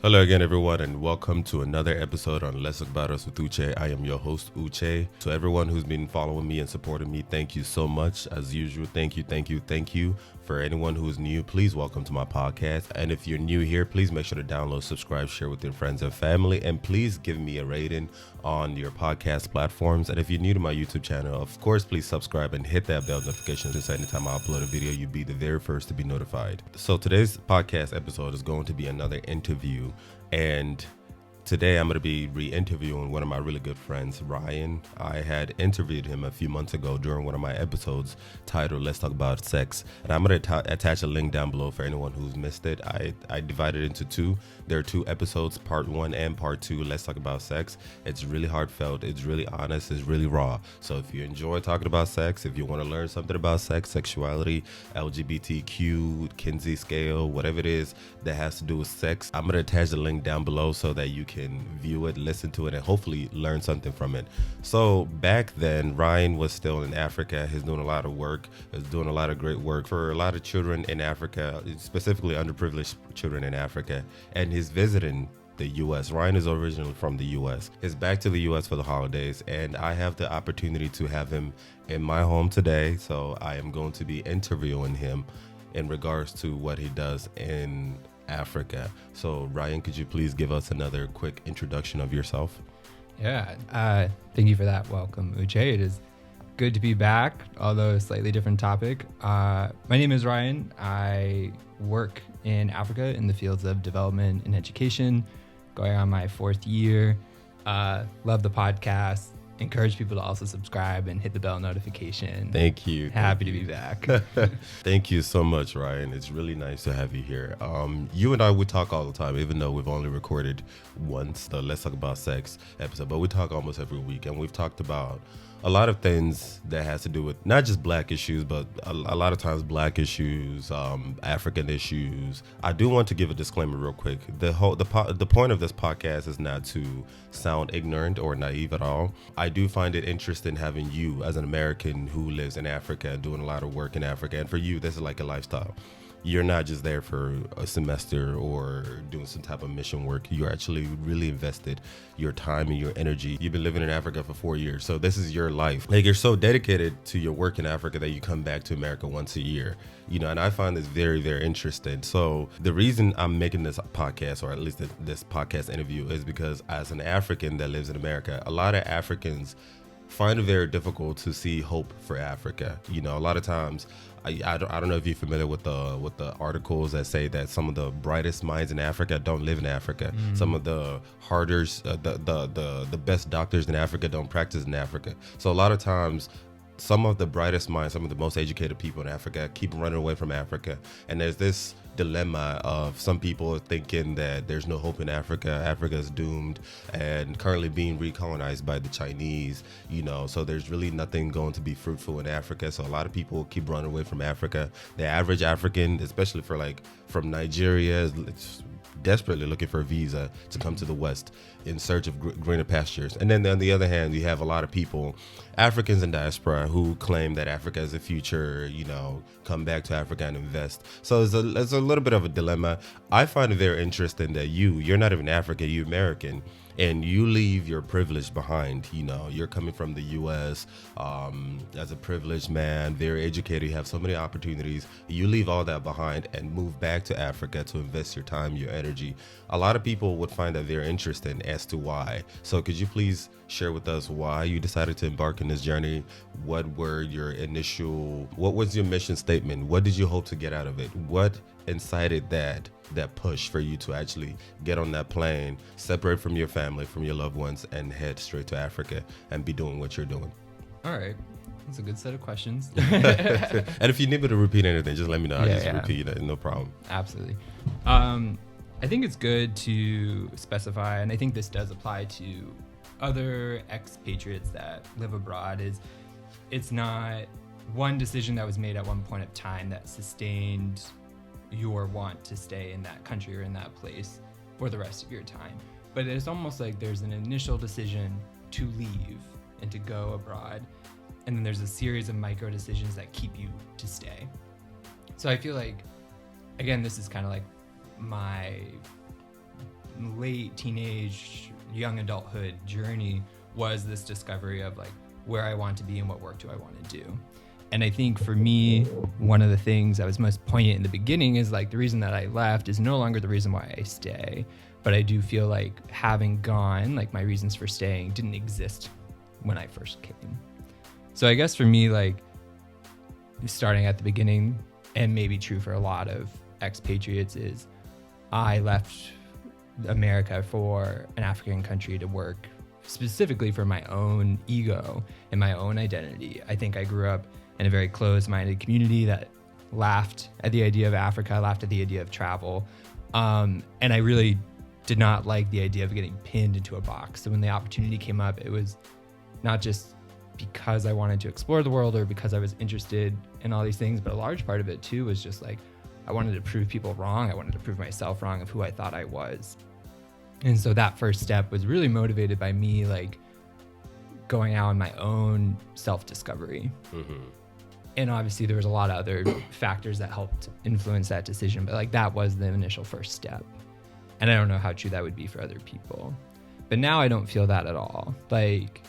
Hello again, everyone, and welcome to another episode on Let's Talk About Us with Uche. I am your host, Uche. To everyone who's been following me and supporting me, thank you so much. As usual, thank you. For anyone who is new, please welcome to my podcast. And if you're new here, please make sure to download, subscribe, share with your friends and family, and please give me a rating on your podcast platforms. And if you're new to my YouTube channel, of course, please subscribe and hit that bell notification so anytime I upload a video, you'll be the very first to be notified. So today's podcast episode is going to be another interview. And today I'm going to be re-interviewing one of my really good friends, Ryan. I had interviewed him a few months ago during one of my episodes titled Let's Talk About Sex. And I'm going to attach a link down below for anyone who's missed it. I divided it into two. There are two episodes, part 1 and part 2, Let's Talk About Sex. It's really heartfelt. It's really honest. It's really raw. So if you enjoy talking about sex, if you want to learn something about sex, sexuality, LGBTQ, Kinsey scale, whatever it is that has to do with sex, I'm going to attach the link down below so that you can view it, listen to it, and hopefully learn something from it. So back then, Ryan was still in Africa. He's doing a lot of work. He's doing a lot of great work for a lot of children in Africa, specifically underprivileged children in Africa. And he's visiting the U.S. Ryan is originally from the U.S. He's back to the U.S. for the holidays, and I have the opportunity to have him in my home today. So I am going to be interviewing him in regards to what he does in Africa. So Ryan, could you please give us another quick introduction of yourself? Yeah, thank you for that welcome, Uche. It is good to be back, although a slightly different topic. My name is Ryan. I work in Africa in the fields of development and education, going on my 4th year. Love the podcast. Encourage people to also subscribe and hit the bell notification. Thank you. Happy to be back. Thank you so much, Ryan. It's really nice to have you here. You and I, we talk all the time, even though we've only recorded once the Let's Talk About Sex episode, but we talk almost every week, and we've talked about a lot of things that has to do with not just black issues, but a lot of times black issues, African issues. I do want to give a disclaimer real quick. The point of this podcast is not to sound ignorant or naive at all. I do find it interesting having you as an American who lives in Africa and doing a lot of work in Africa. And for you, this is like a lifestyle. You're not just there for a semester or doing some type of mission work. You're actually really invested your time and your energy. You've been living in Africa for 4 years. So this is your life. Like, you're so dedicated to your work in Africa that you come back to America once a year, and I find this very, very interesting. So the reason I'm making this podcast, or at least this podcast interview, is because as an African that lives in America, a lot of Africans find it very difficult to see hope for Africa. A lot of times, I don't know if you're familiar with the articles that say that some of the brightest minds in Africa don't live in Africa. Some of the hardest, the best doctors in Africa don't practice in Africa. So a lot of times, some of the brightest minds, some of the most educated people in Africa keep running away from Africa. And there's this dilemma of some people thinking that there's no hope in Africa. Africa is doomed and currently being recolonized by the Chinese, so there's really nothing going to be fruitful in Africa. So a lot of people keep running away from Africa. The average African, especially from Nigeria, is desperately looking for a visa to come to the West in search of greener pastures. And then on the other hand, you have a lot of people, Africans in diaspora, who claim that Africa is the future, come back to Africa and invest. So there's a little bit of a dilemma. I find it very interesting that you're not even African, you're American, and you leave your privilege behind. You're coming from the U.S. As a privileged man, very educated, you have so many opportunities. You leave all that behind and move back to Africa to invest your time, your energy. A lot of people would find that very interesting as to why. So could you please share with us why you decided to embark on this journey? What was your mission statement? What did you hope to get out of it? What incited that push for you to actually get on that plane, separate from your family, from your loved ones, and head straight to Africa and be doing what you're doing? All right. That's a good set of questions. And if you need me to repeat anything, just let me know. I'll just repeat it. No problem. Absolutely. I think it's good to specify, and I think this does apply to other expatriates that live abroad, is it's not one decision that was made at one point of time that sustained your want to stay in that country or in that place for the rest of your time. But it's almost like there's an initial decision to leave and to go abroad, and then there's a series of micro decisions that keep you to stay. So I feel like, again, this is kind of like late teenage, young adulthood journey was this discovery of like where I want to be and what work do I want to do. And I think for me, one of the things that was most poignant in the beginning is like the reason that I left is no longer the reason why I stay. But I do feel like having gone, like my reasons for staying didn't exist when I first came. So I guess for me, like starting at the beginning, and maybe true for a lot of expatriates, is I left America for an African country to work specifically for my own ego and my own identity. I think I grew up in a very closed-minded community that laughed at the idea of Africa, laughed at the idea of travel. And I really did not like the idea of getting pinned into a box. So when the opportunity came up, it was not just because I wanted to explore the world or because I was interested in all these things, but a large part of it too was just like, I wanted to prove people wrong. I wanted to prove myself wrong of who I thought I was. And so that first step was really motivated by me, like going out on my own self-discovery. Mm-hmm. And obviously there was a lot of other factors that helped influence that decision, but like that was the initial first step. And I don't know how true that would be for other people. But now I don't feel that at all. Like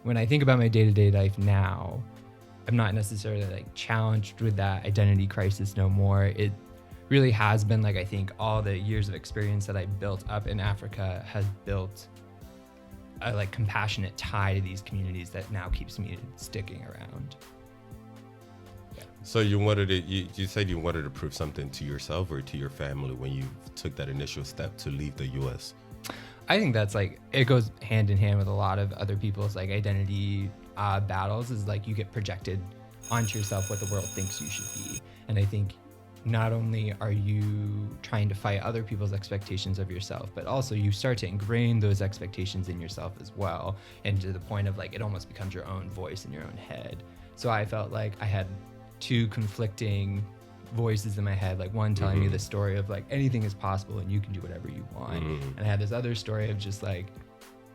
when I think about my day-to-day life now, I'm not necessarily like challenged with that identity crisis no more. It really has been like, I think all the years of experience that I built up in Africa has built a like compassionate tie to these communities that now keeps me sticking around. So you said you wanted to prove something to yourself or to your family when you took that initial step to leave the U.S.? I think that's like, it goes hand in hand with a lot of other people's like identity battles, is like you get projected onto yourself what the world thinks you should be. And I think not only are you trying to fight other people's expectations of yourself, but also you start to ingrain those expectations in yourself as well. And to the point of like, it almost becomes your own voice in your own head. So I felt like I had two conflicting voices in my head, like one telling me the story of like anything is possible and you can do whatever you want, and I had this other story of just like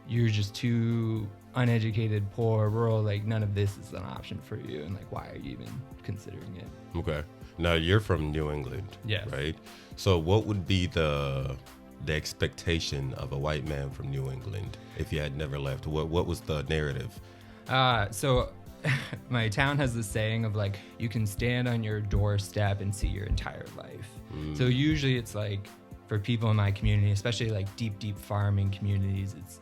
you're just too uneducated, poor, rural, like none of this is an option for you, and like why are you even considering it? Okay, now you're from New England, yes, right? So what would be the expectation of a white man from New England if you had never left? What was the narrative? So my town has this saying of like, you can stand on your doorstep and see your entire life. So usually it's like for people in my community, especially like deep farming communities, it's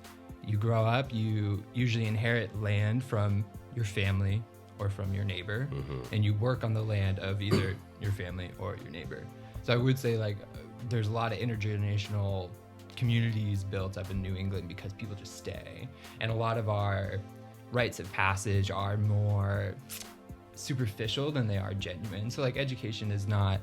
you grow up, you usually inherit land from your family or from your neighbor, and you work on the land of either your family or your neighbor. So I would say like there's a lot of intergenerational communities built up in New England because people just stay. And a lot of our rites of passage are more superficial than they are genuine. So like education is not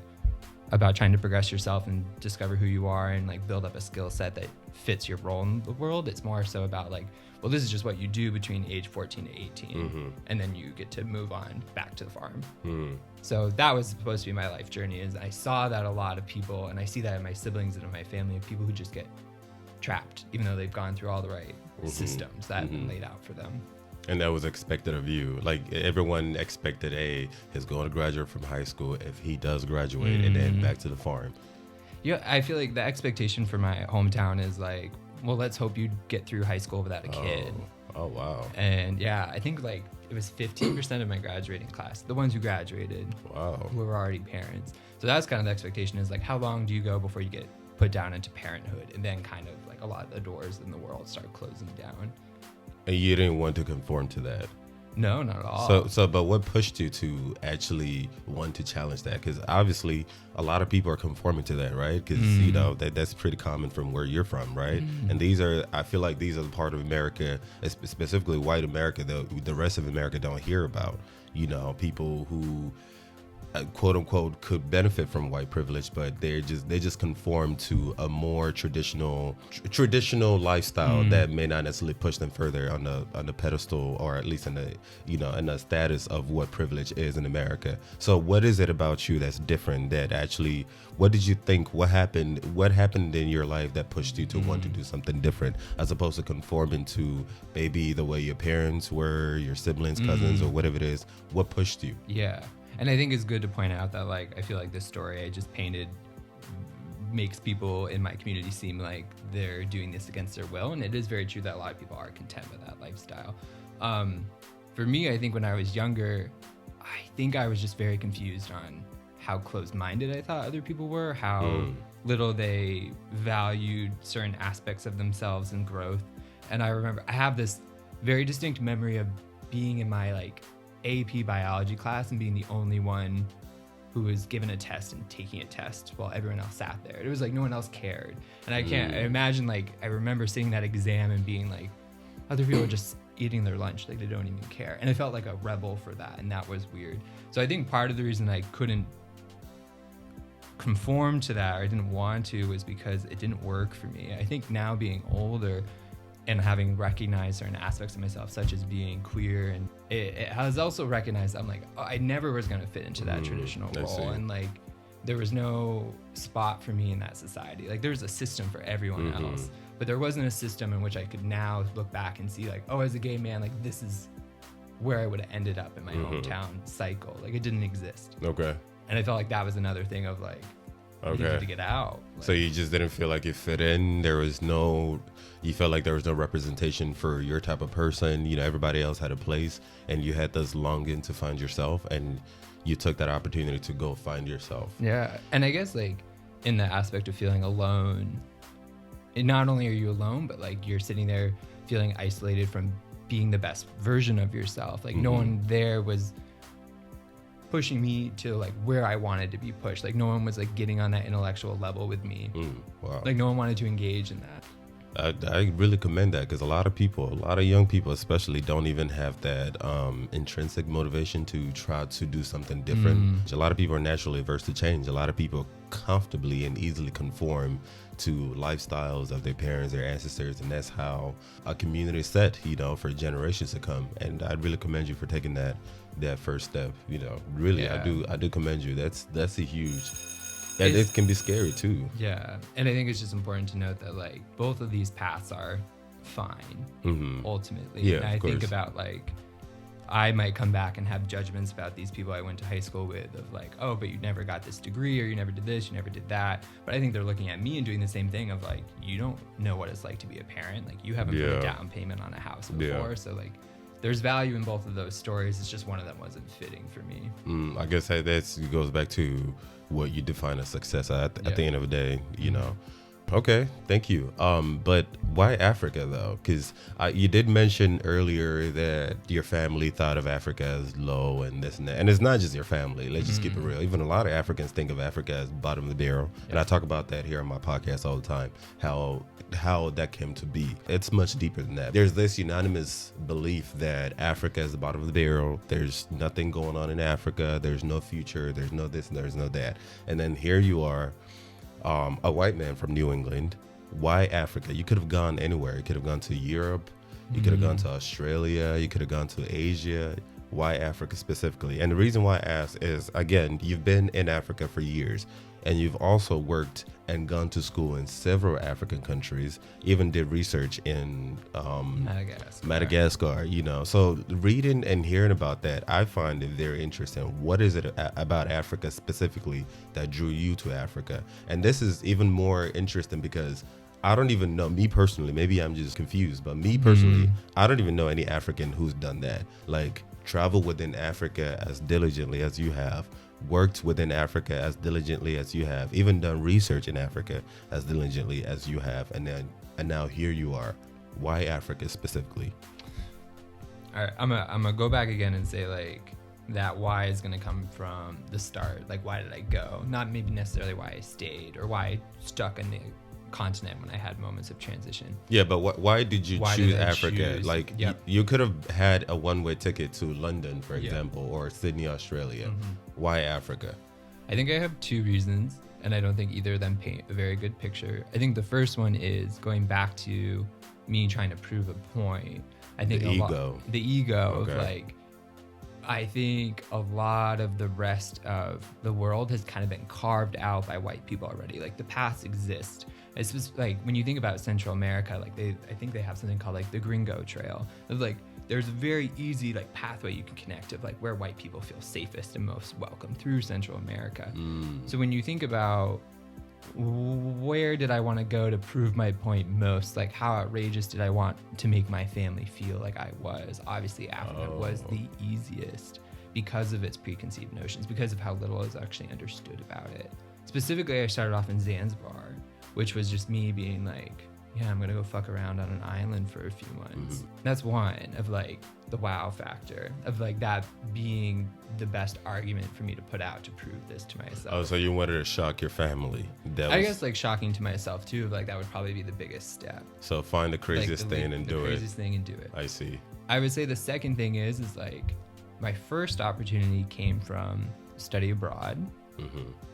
about trying to progress yourself and discover who you are and like build up a skill set that fits your role in the world. It's more so about like, well, this is just what you do between age 14 to 18, and then you get to move on back to the farm. So that was supposed to be my life journey, is I saw that a lot of people, and I see that in my siblings and in my family, of people who just get trapped even though they've gone through all the right systems that have been laid out for them. And that was expected of you. Like everyone expected, he's going to graduate from high school if he does graduate, and then back to the farm. Yeah, I feel like the expectation for my hometown is like, well, let's hope you get through high school without a kid. Oh, wow. And yeah, I think like it was 15% of my graduating class, the ones who graduated, who were already parents. So that's kind of the expectation, is like, how long do you go before you get put down into parenthood? And then kind of like a lot of the doors in the world start closing down. And you didn't want to conform to that? No, not at all. But what pushed you to actually want to challenge that? Because obviously a lot of people are conforming to that, right? Because you know that's pretty common from where you're from, right? And I feel like these are the part of America, specifically white America, the rest of America don't hear about. You know, people who quote unquote could benefit from white privilege, but they just conform to a more traditional lifestyle that may not necessarily push them further on the pedestal, or at least in the status of what privilege is in America. So what is it about you that's different, that actually, what did you think, what happened in your life that pushed you to want to do something different, as opposed to conforming to maybe the way your parents were, your siblings, cousins, or whatever it is? What pushed you? Yeah. And I think it's good to point out that, like, I feel like this story I just painted makes people in my community seem like they're doing this against their will. And it is very true that a lot of people are content with that lifestyle. For me, I think when I was younger, I think I was just very confused on how closed-minded I thought other people were, how little they valued certain aspects of themselves and growth. And I remember I have this very distinct memory of being in my like AP biology class and being the only one who was given a test and taking a test while everyone else sat there. It was like no one else cared. And I imagine, like, I remember seeing that exam and being like, other people are just eating their lunch, like they don't even care. And I felt like a rebel for that, and that was weird. So I think part of the reason I couldn't conform to that, or I didn't want to, was because it didn't work for me. I think now, being older and having recognized certain aspects of myself, such as being queer, and it has also recognized I'm like, oh, I never was going to fit into that traditional role. And like, there was no spot for me in that society. Like, there's a system for everyone else, but there wasn't a system in which I could now look back and see like, oh, as a gay man, like this is where I would have ended up in my hometown cycle. Like, it didn't exist. Okay. And I felt like that was another thing of like, I needed to get out. Like, so you just didn't feel like you fit in. You felt like there was no representation for your type of person. You know, everybody else had a place, and you had this longing to find yourself, and you took that opportunity to go find yourself. Yeah. And I guess like in the aspect of feeling alone, not only are you alone, but like you're sitting there feeling isolated from being the best version of yourself. Like no one there was pushing me to like where I wanted to be pushed. Like no one was like getting on that intellectual level with me. Wow. Like no one wanted to engage in that. I really commend that, because a lot of young people especially don't even have that intrinsic motivation to try to do something different. A lot of people are naturally averse to change. A lot of people comfortably and easily conform to lifestyles of their parents, their ancestors, and that's how a community is set, you know, for generations to come. And I really commend you for taking that first step. You know, really, I do commend you. That's a huge. And it can be scary too. Yeah. And I think it's just important to note that like both of these paths are fine ultimately. Yeah, and I think about like, I might come back and have judgments about these people I went to high school with of like, oh, but you never got this degree, or you never did this, you never did that. But I think they're looking at me and doing the same thing of like, you don't know what it's like to be a parent. Like you haven't put a down payment on a house before. So like, there's value in both of those stories. It's just one of them wasn't fitting for me. I guess that goes back to what you define as success at the end of the day, you know. Okay, thank you. But why Africa though? Because you did mention earlier that your family thought of Africa as low and this and that. And it's not just your family. Let's just keep it real. Even a lot of Africans think of Africa as bottom of the barrel. And I talk about that here on my podcast all the time, how that came to be. It's much deeper than that. There's this unanimous belief that Africa is the bottom of the barrel. There's nothing going on in Africa. There's no future. There's no this and there's no that. And then here you are, a white man from New England. Why Africa? You could have gone anywhere. You could have gone to Europe. You could have gone to Australia. You could have gone to Asia. Why Africa specifically? And the reason why I ask is, again, you've been in Africa for years, and you've also worked and gone to school in several African countries, even did research in Madagascar, you know. So reading and hearing about that, I find it very interesting. What is it about Africa specifically that drew you to Africa? And this is even more interesting because I don't even know, me personally, maybe I'm just confused, but me personally, I don't even know any African who's done that. Like, travel within Africa as diligently as you have, worked within Africa as diligently as you have, even done research in Africa as diligently as you have, and now here you are. Why Africa specifically? All right, I'm gonna go back again and say like that why is gonna come from the start. Like, why did I go? Not maybe necessarily why I stayed or why I stuck in the continent when I had moments of transition. Yeah, but why did you choose Africa? Like, you could have had a one-way ticket to London, for example, or Sydney, Australia. Why Africa? I think I have two reasons, and I don't think either of them paint a very good picture. I think the first one is going back to me trying to prove a point. I think the ego of like, I think a lot of the rest of the world has kind of been carved out by white people already. Like, the past exists. It's just like when you think about Central America, like I think they have something called like the Gringo Trail. Of like, there's a very easy like pathway you can connect of like where white people feel safest and most welcome through Central America. So when you think about where did I want to go to prove my point most? Like, how outrageous did I want to make my family feel like I was? Obviously, Africa was the easiest because of its preconceived notions, because of how little is actually understood about it. Specifically, I started off in Zanzibar, which was just me being like, yeah, I'm going to go fuck around on an island for a few months. Mm-hmm. That's one of like the wow factor of like that being the best argument for me to put out to prove this to myself. Oh, so you wanted to shock your family. I guess like shocking to myself too. Like that would probably be the biggest step. So find the craziest thing and do it. The craziest thing and do it. I see. I would say the second thing is like my first opportunity came from study abroad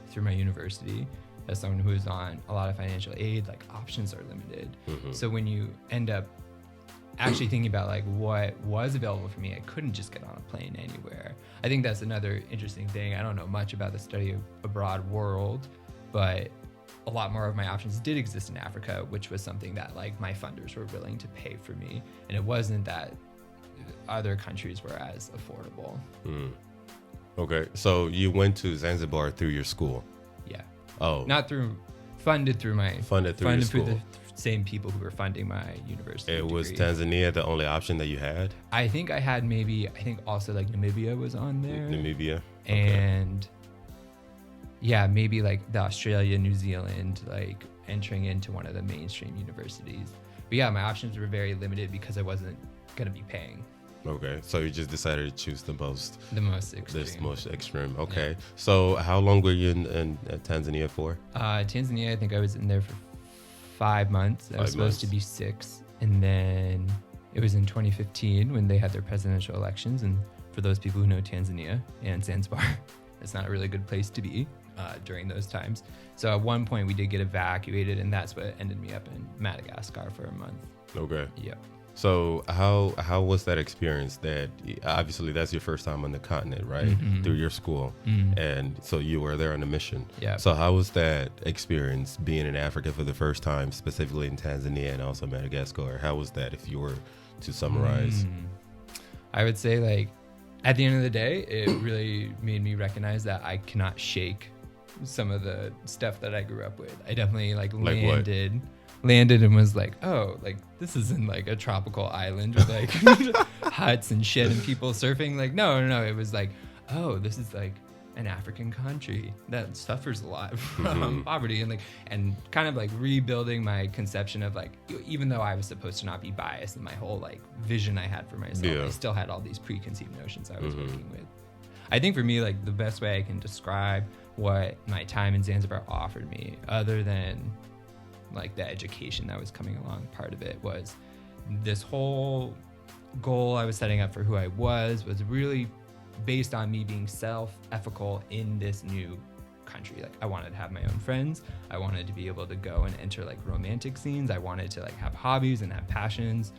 through my university. As someone who is on a lot of financial aid, like options are limited. So when you end up actually thinking about like what was available for me, I couldn't just get on a plane anywhere. I think that's another interesting thing. I don't know much about the study abroad world, but a lot more of my options did exist in Africa, which was something that like my funders were willing to pay for me. And it wasn't that other countries were as affordable. Okay, so you went to Zanzibar through your school? Yeah. Oh. Not through, funded through your school. Through the same people who were funding my university degree. Was Tanzania the only option that you had? I think I had also like Namibia was on there. Namibia. Okay. And yeah, maybe like the Australia, New Zealand, like entering into one of the mainstream universities. But yeah, my options were very limited because I wasn't going to be paying. Okay, so you just decided to choose the most extreme. Okay, yeah. So how long were you in Tanzania for? Tanzania, I think I was in there for 5 months. I was supposed to be 6, and then it was in 2015 when they had their presidential elections. And for those people who know Tanzania and Zanzibar, it's not a really good place to be during those times. So at one point we did get evacuated, and that's what ended me up in Madagascar for a month. Okay. Yep. So how was that experience? That obviously that's your first time on the continent, right? Through your school, and so you were there on a mission. Yeah. So how was that experience being in Africa for the first time, specifically in Tanzania and also Madagascar? How was that, if you were to summarize? I would say like at the end of the day, it really made me recognize that I cannot shake some of the stuff that I grew up with. I definitely landed and was like, oh, like this isn't like a tropical island with like huts and shit and people surfing. Like, no. It was like, oh, this is like an African country that suffers a lot from poverty, and kind of like rebuilding my conception of like, even though I was supposed to not be biased in my whole like vision I had for myself, I still had all these preconceived notions I was working with. I think for me, like the best way I can describe what my time in Zanzibar offered me, other than like the education that was coming along, part of it was this whole goal I was setting up for who I was really based on me being self-ethical in this new country. Like I wanted to have my own friends. I wanted to be able to go and enter like romantic scenes. I wanted to like have hobbies and have passions.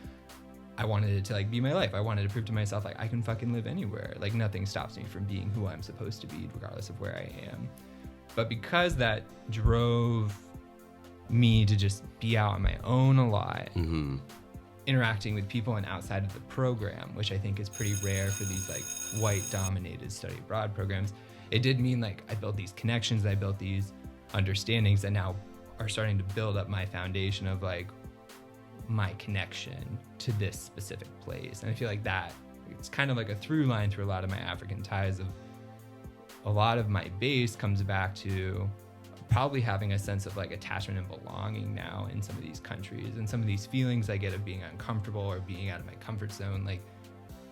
I wanted it to like be my life. I wanted to prove to myself like I can fucking live anywhere. Like nothing stops me from being who I'm supposed to be, regardless of where I am. But because that drove me to just be out on my own a lot, interacting with people and outside of the program, which I think is pretty rare for these like white dominated study abroad programs, it did mean like I built these connections, I built these understandings that now are starting to build up my foundation of like my connection to this specific place. And I feel like that it's kind of like a through line through a lot of my African ties of a lot of my base comes back to probably having a sense of like attachment and belonging now in some of these countries, and some of these feelings I get of being uncomfortable or being out of my comfort zone, like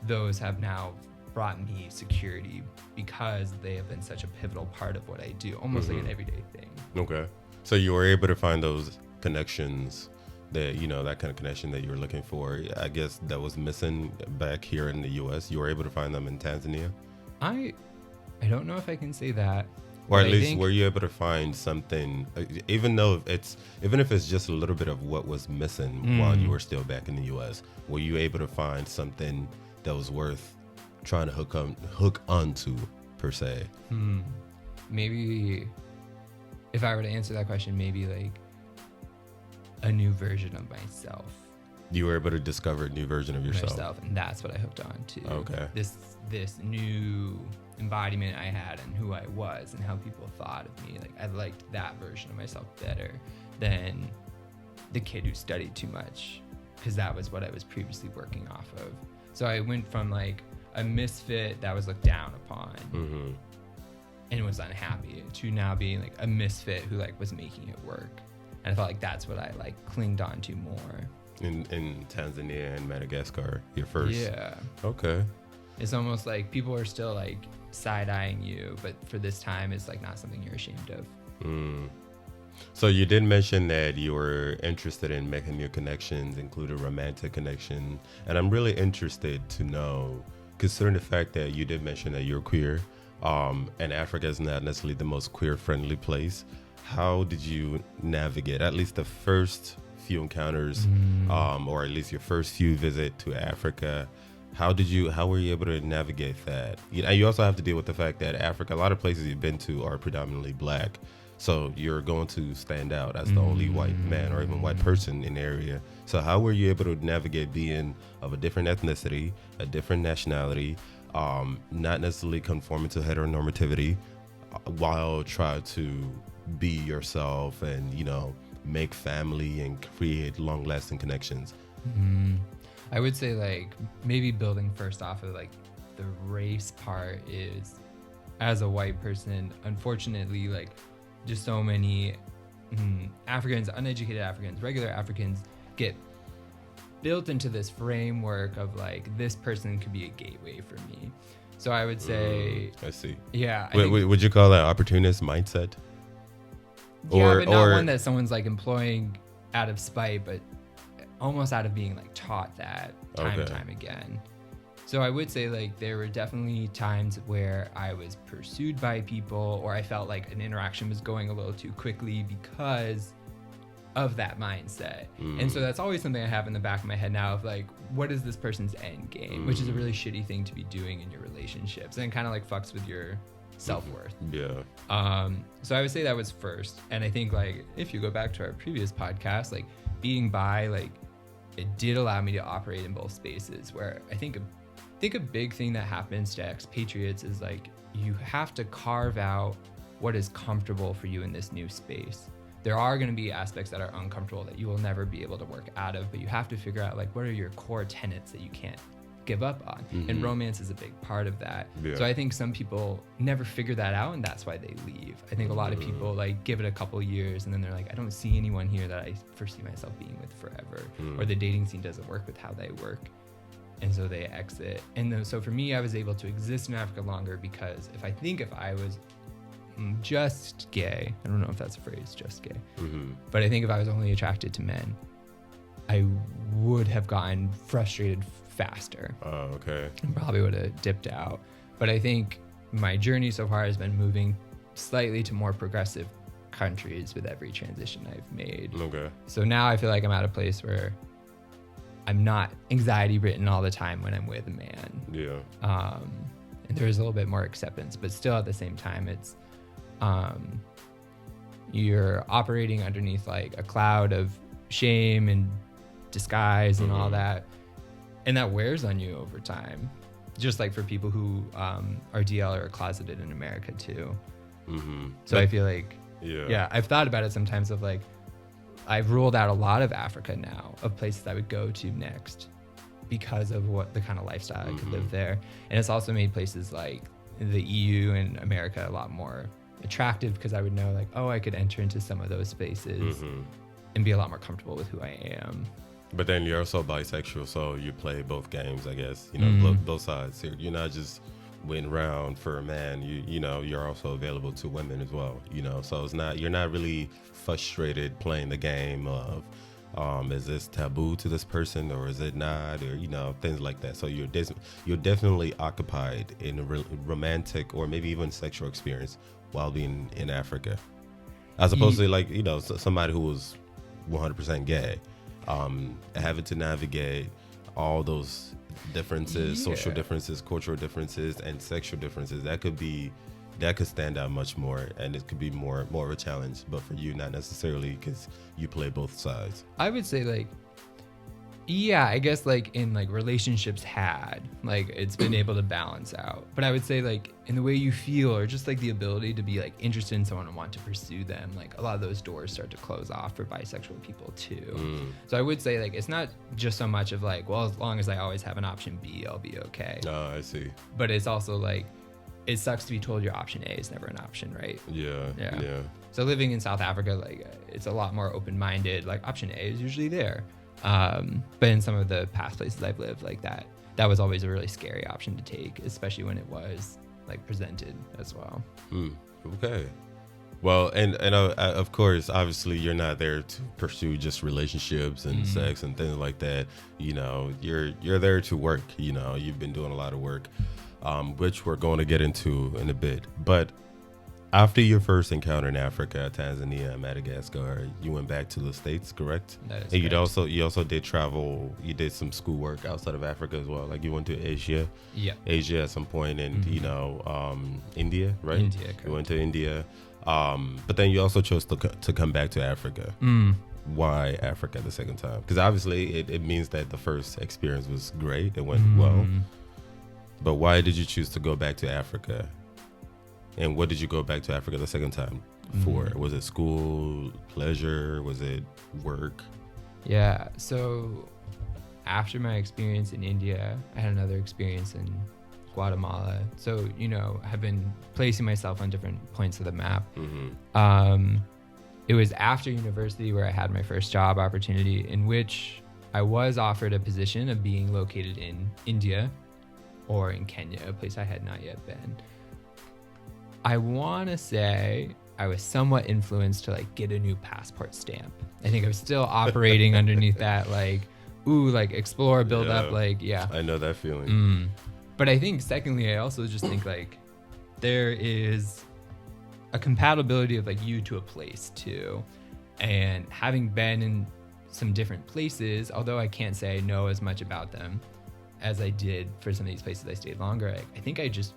those have now brought me security because they have been such a pivotal part of what I do, almost like an everyday thing. Okay. So you were able to find those connections that, you know, that kind of connection that you were looking for, I guess that was missing back here in the US. You were able to find them in Tanzania? I don't know if I can say that. Or at least were you able to find something, even if it's just a little bit of what was missing while you were still back in the U.S., were you able to find something that was worth trying to hook onto, per se? Maybe if I were to answer that question, maybe like a new version of myself. You were able to discover a new version of yourself. And that's what I hooked on to. Okay. This new embodiment I had and who I was and how people thought of me. Like I liked that version of myself better than the kid who studied too much, because that was what I was previously working off of. So I went from like a misfit that was looked down upon and was unhappy to now being like a misfit who like was making it work. And I felt like that's what I like clinged on to more. In Tanzania and Madagascar, your first. Yeah. Okay. It's almost like people are still like side-eyeing you, but for this time it's like not something you're ashamed of. So you did mention that you were interested in making new connections, including romantic connection. And I'm really interested to know, considering the fact that you did mention that you're queer, and Africa is not necessarily the most queer-friendly place. How did you navigate, at least the first few encounters, or at least your first few visit to Africa? How were you able to navigate that? You also have to deal with the fact that Africa, a lot of places you've been to are predominantly black. So you're going to stand out as the only white man or even white person in the area. So how were you able to navigate being of a different ethnicity, a different nationality, not necessarily conforming to heteronormativity, while trying to be yourself and, make family and create long-lasting connections? I would say like maybe building first off of like the race part is, as a white person, unfortunately, like just so many Africans, uneducated Africans, regular Africans get built into this framework of like, this person could be a gateway for me. So I would say, I see. Yeah. Would you call that opportunist mindset? Yeah, but not one that someone's like employing out of spite, but almost out of being like taught that time and time again. So I would say like there were definitely times where I was pursued by people, or I felt like an interaction was going a little too quickly because of that mindset. And so that's always something I have in the back of my head now of like, what is this person's end game? Which is a really shitty thing to be doing in your relationships, and kind of like fucks with your self-worth. Yeah. So I would say that was first. And I think like if you go back to our previous podcast, like being bi, like it did allow me to operate in both spaces, where I think a big thing that happens to expatriates is like you have to carve out what is comfortable for you in this new space. There are going to be aspects that are uncomfortable that you will never be able to work out of, but you have to figure out like what are your core tenets that you can't give up on. And romance is a big part of that. Yeah. So I think some people never figure that out, and that's why they leave. I think a lot of people like give it a couple years and then they're like, I don't see anyone here that I foresee myself being with forever, or the dating scene doesn't work with how they work. And so they exit. And then, so for me, I was able to exist in Africa longer because if I was just gay, I don't know if that's a phrase, just gay, but I think if I was only attracted to men, I would have gotten frustrated faster. Oh, okay. And probably would have dipped out. But I think my journey so far has been moving slightly to more progressive countries with every transition I've made. Okay. So now I feel like I'm at a place where I'm not anxiety ridden all the time when I'm with a man. Yeah. And there's a little bit more acceptance, but still at the same time, it's you're operating underneath like a cloud of shame and disguise and all that, and that wears on you over time. Just like for people who are DL or closeted in America too. So I feel like I've thought about it sometimes of like, I've ruled out a lot of Africa now, of places I would go to next because of what the kind of lifestyle I could live there. And it's also made places like the EU and America a lot more attractive, because I would know like, oh, I could enter into some of those spaces and be a lot more comfortable with who I am. But then you're also bisexual, so you play both games, I guess. You know, both sides. You're not just waiting around for a man. You know, you're also available to women as well. You know, so you're not really frustrated playing the game of, is this taboo to this person or is it not, or things like that. So you're definitely occupied in a romantic or maybe even sexual experience while being in Africa, as opposed to like somebody who was 100% gay. Having to navigate all those differences, social differences, cultural differences, and sexual differences, that could stand out much more, and it could be more of a challenge. But for you, not necessarily, because you play both sides. I would say like, Yeah, I guess like in like relationships had, like it's been able to balance out. But I would say like in the way you feel or just like the ability to be like interested in someone and want to pursue them, like a lot of those doors start to close off for bisexual people too. So I would say like it's not just so much of like, well, as long as I always have an option B, I'll be okay. Oh, I see. But it's also like, it sucks to be told your option A is never an option, right? Yeah. So living in South Africa, like it's a lot more open-minded. Like option A is usually there. But in some of the past places I've lived, like that was always a really scary option to take, especially when it was like presented as well. Okay. Well, and of course, obviously, you're not there to pursue just relationships and sex and things like that. You know, you're there to work. You know, you've been doing a lot of work, which we're going to get into in a bit. But after your first encounter in Africa, Tanzania, Madagascar, you went back to the States, correct? That is and correct. you also did travel. You did some schoolwork outside of Africa as well. Like you went to Asia at some point, and India, right? India, correct. You went to India, but then you also chose to come back to Africa. Why Africa the second time? Because obviously it means that the first experience was great. It went well. But why did you choose to go back to Africa? And what did you go back to Africa the second time for? Was it school, pleasure? Was it work? Yeah. So after my experience in India, I had another experience in Guatemala. So, you know, I've been placing myself on different points of the map. It was after university where I had my first job opportunity, in which I was offered a position of being located in India or in Kenya, a place I had not yet been. I want to say I was somewhat influenced to like get a new passport stamp. I think I was still operating underneath that like, like explore, build up, like, I know that feeling. But I think secondly, I also just think like there is a compatibility of like you to a place too. And having been in some different places, although I can't say I know as much about them as I did for some of these places I stayed longer, I think I just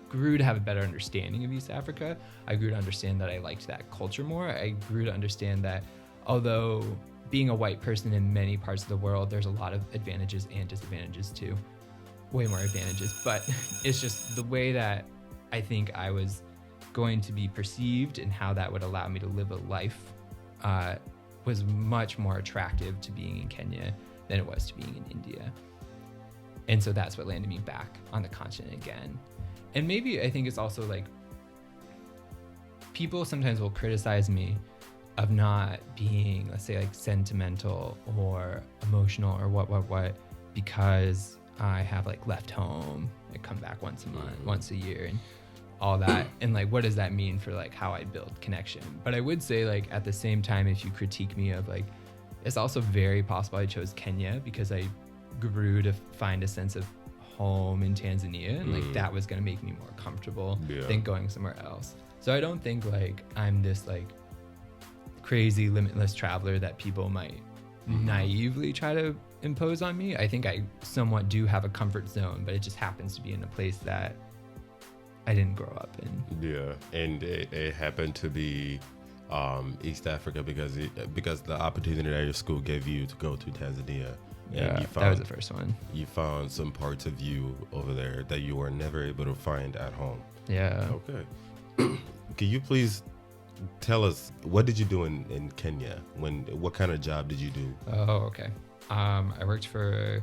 grew to have a better understanding of East Africa. I grew to understand that I liked that culture more. I grew to understand that although being a white person in many parts of the world, there's a lot of advantages and disadvantages too. Way more advantages, but it's just the way that I think I was going to be perceived and how that would allow me to live a life was much more attractive to being in Kenya than it was to being in India. And so that's what landed me back on the continent again. And maybe I think it's also like people sometimes will criticize me of not being, let's say, like sentimental or emotional or what, because I have like left home. I come back once a month, once a year, and all that. And like, what does that mean for like how I build connection? But I would say like at the same time, if you critique me of like, it's also very possible I chose Kenya because I grew to find a sense of home in Tanzania, and like that was going to make me more comfortable than going somewhere else. So I don't think like I'm this like crazy limitless traveler that people might naively try to impose on me. I think I somewhat do have a comfort zone, but it just happens to be in a place that I didn't grow up in. And it happened to be East Africa because the opportunity that your school gave you to go to Tanzania. And you found, that was the first one. You found some parts of you over there that you were never able to find at home. Yeah. Okay. Can you please tell us, what did you do in Kenya? What kind of job did you do? Oh, okay. I worked for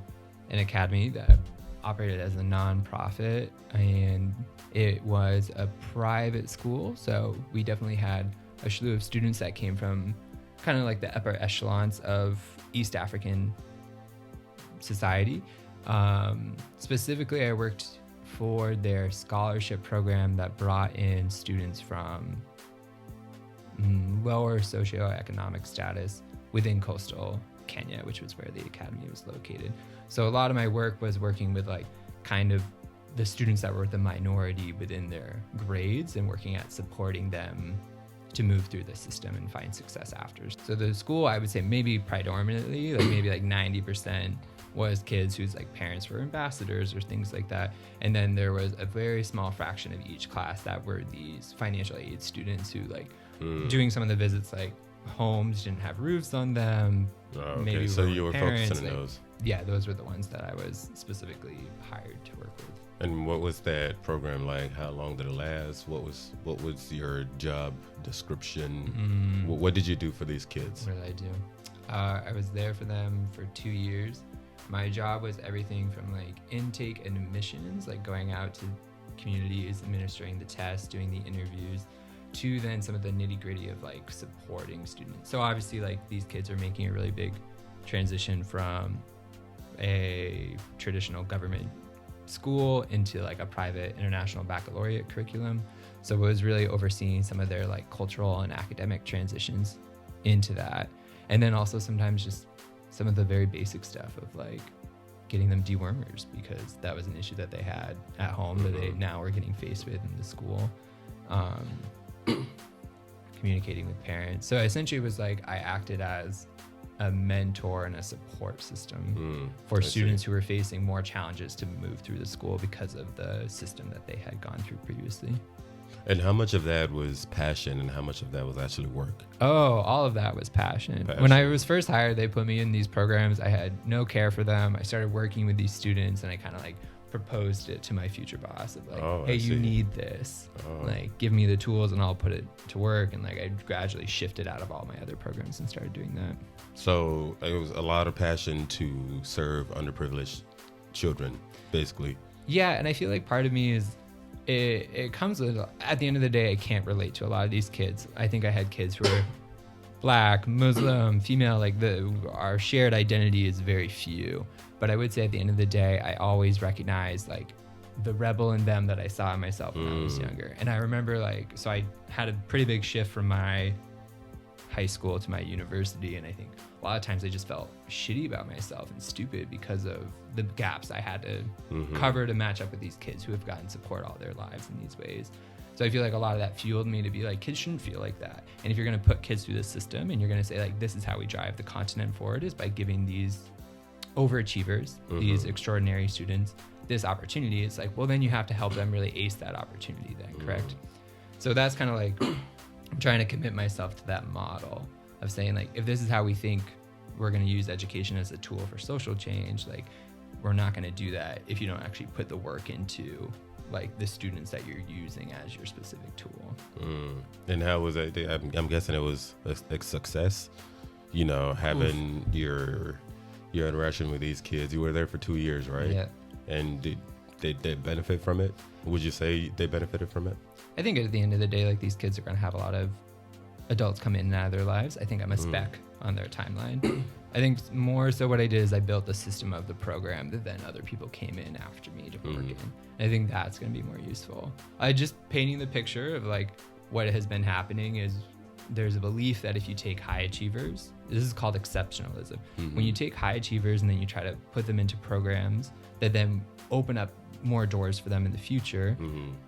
an academy that operated as a nonprofit, and it was a private school. So we definitely had a slew of students that came from kind of like the upper echelons of East African society. Specifically, I worked for their scholarship program that brought in students from lower socioeconomic status within coastal Kenya, which was where the academy was located. So a lot of my work was working with like kind of the students that were the minority within their grades and working at supporting them to move through the system and find success after. So the school, I would say maybe predominantly, like maybe like 90% was kids whose like parents were ambassadors or things like that. And then there was a very small fraction of each class that were these financial aid students who like doing some of the visits, like homes didn't have roofs on them. Okay, maybe so you were parents, focusing on like, those. yeah, those were the ones that I was specifically hired to work with. And what was that program like? How long did it last? What was your job description? What did you do for these kids? What did I do? I was there for them for 2 years. My job was everything from like intake and admissions, like going out to communities, administering the tests, doing the interviews, to then some of the nitty gritty of like supporting students. So obviously like these kids are making a really big transition from a traditional government school into like a private international baccalaureate curriculum. So it was really overseeing some of their like cultural and academic transitions into that. And then also sometimes just some of the very basic stuff of like getting them dewormers, because that was an issue that they had at home that they now are getting faced with in the school. Communicating with parents. So essentially it was like I acted as a mentor and a support system for students who were facing more challenges to move through the school because of the system that they had gone through previously. And how much of that was passion and how much of that was actually work? Oh, all of that was passion. When I was first hired, they put me in these programs. I had no care for them. I started working with these students and I kind of like proposed it to my future boss of like, hey, you need this. Like, give me the tools and I'll put it to work. And like, I gradually shifted out of all my other programs and started doing that. So it was a lot of passion to serve underprivileged children, basically. Yeah, and I feel like part of me is it comes with, at the end of the day, I can't relate to a lot of these kids. I think I had kids who were Black, Muslim, female, like our shared identity is very few. But I would say at the end of the day, I always recognize like the rebel in them that I saw in myself when I was younger. And I remember like, so I had a pretty big shift from my high school to my university. And I think a lot of times I just felt shitty about myself and stupid because of the gaps I had to cover to match up with these kids who have gotten support all their lives in these ways. So I feel like a lot of that fueled me to be like, kids shouldn't feel like that. And if you're going to put kids through the system and you're going to say like, this is how we drive the continent forward, is by giving these overachievers, these extraordinary students, this opportunity. It's like, well, then you have to help them really ace that opportunity then, correct? So that's kind of like, I'm trying to commit myself to that model of saying like, if this is how we think we're going to use education as a tool for social change, like we're not going to do that if you don't actually put the work into like the students that you're using as your specific tool. And how was that? I'm guessing it was a success, you know, having your interaction with these kids. You were there for 2 years, right? Yeah. And did they benefit from it? Would you say they benefited from it? I think at the end of the day, like these kids are going to have a lot of adults come in and out of their lives. I think I'm a speck on their timeline. I think more so what I did is I built the system of the program that then other people came in after me to work in. And I think that's going to be more useful. I just painting the picture of like what has been happening is there's a belief that if you take high achievers, this is called exceptionalism. When you take high achievers and then you try to put them into programs that then open up more doors for them in the future,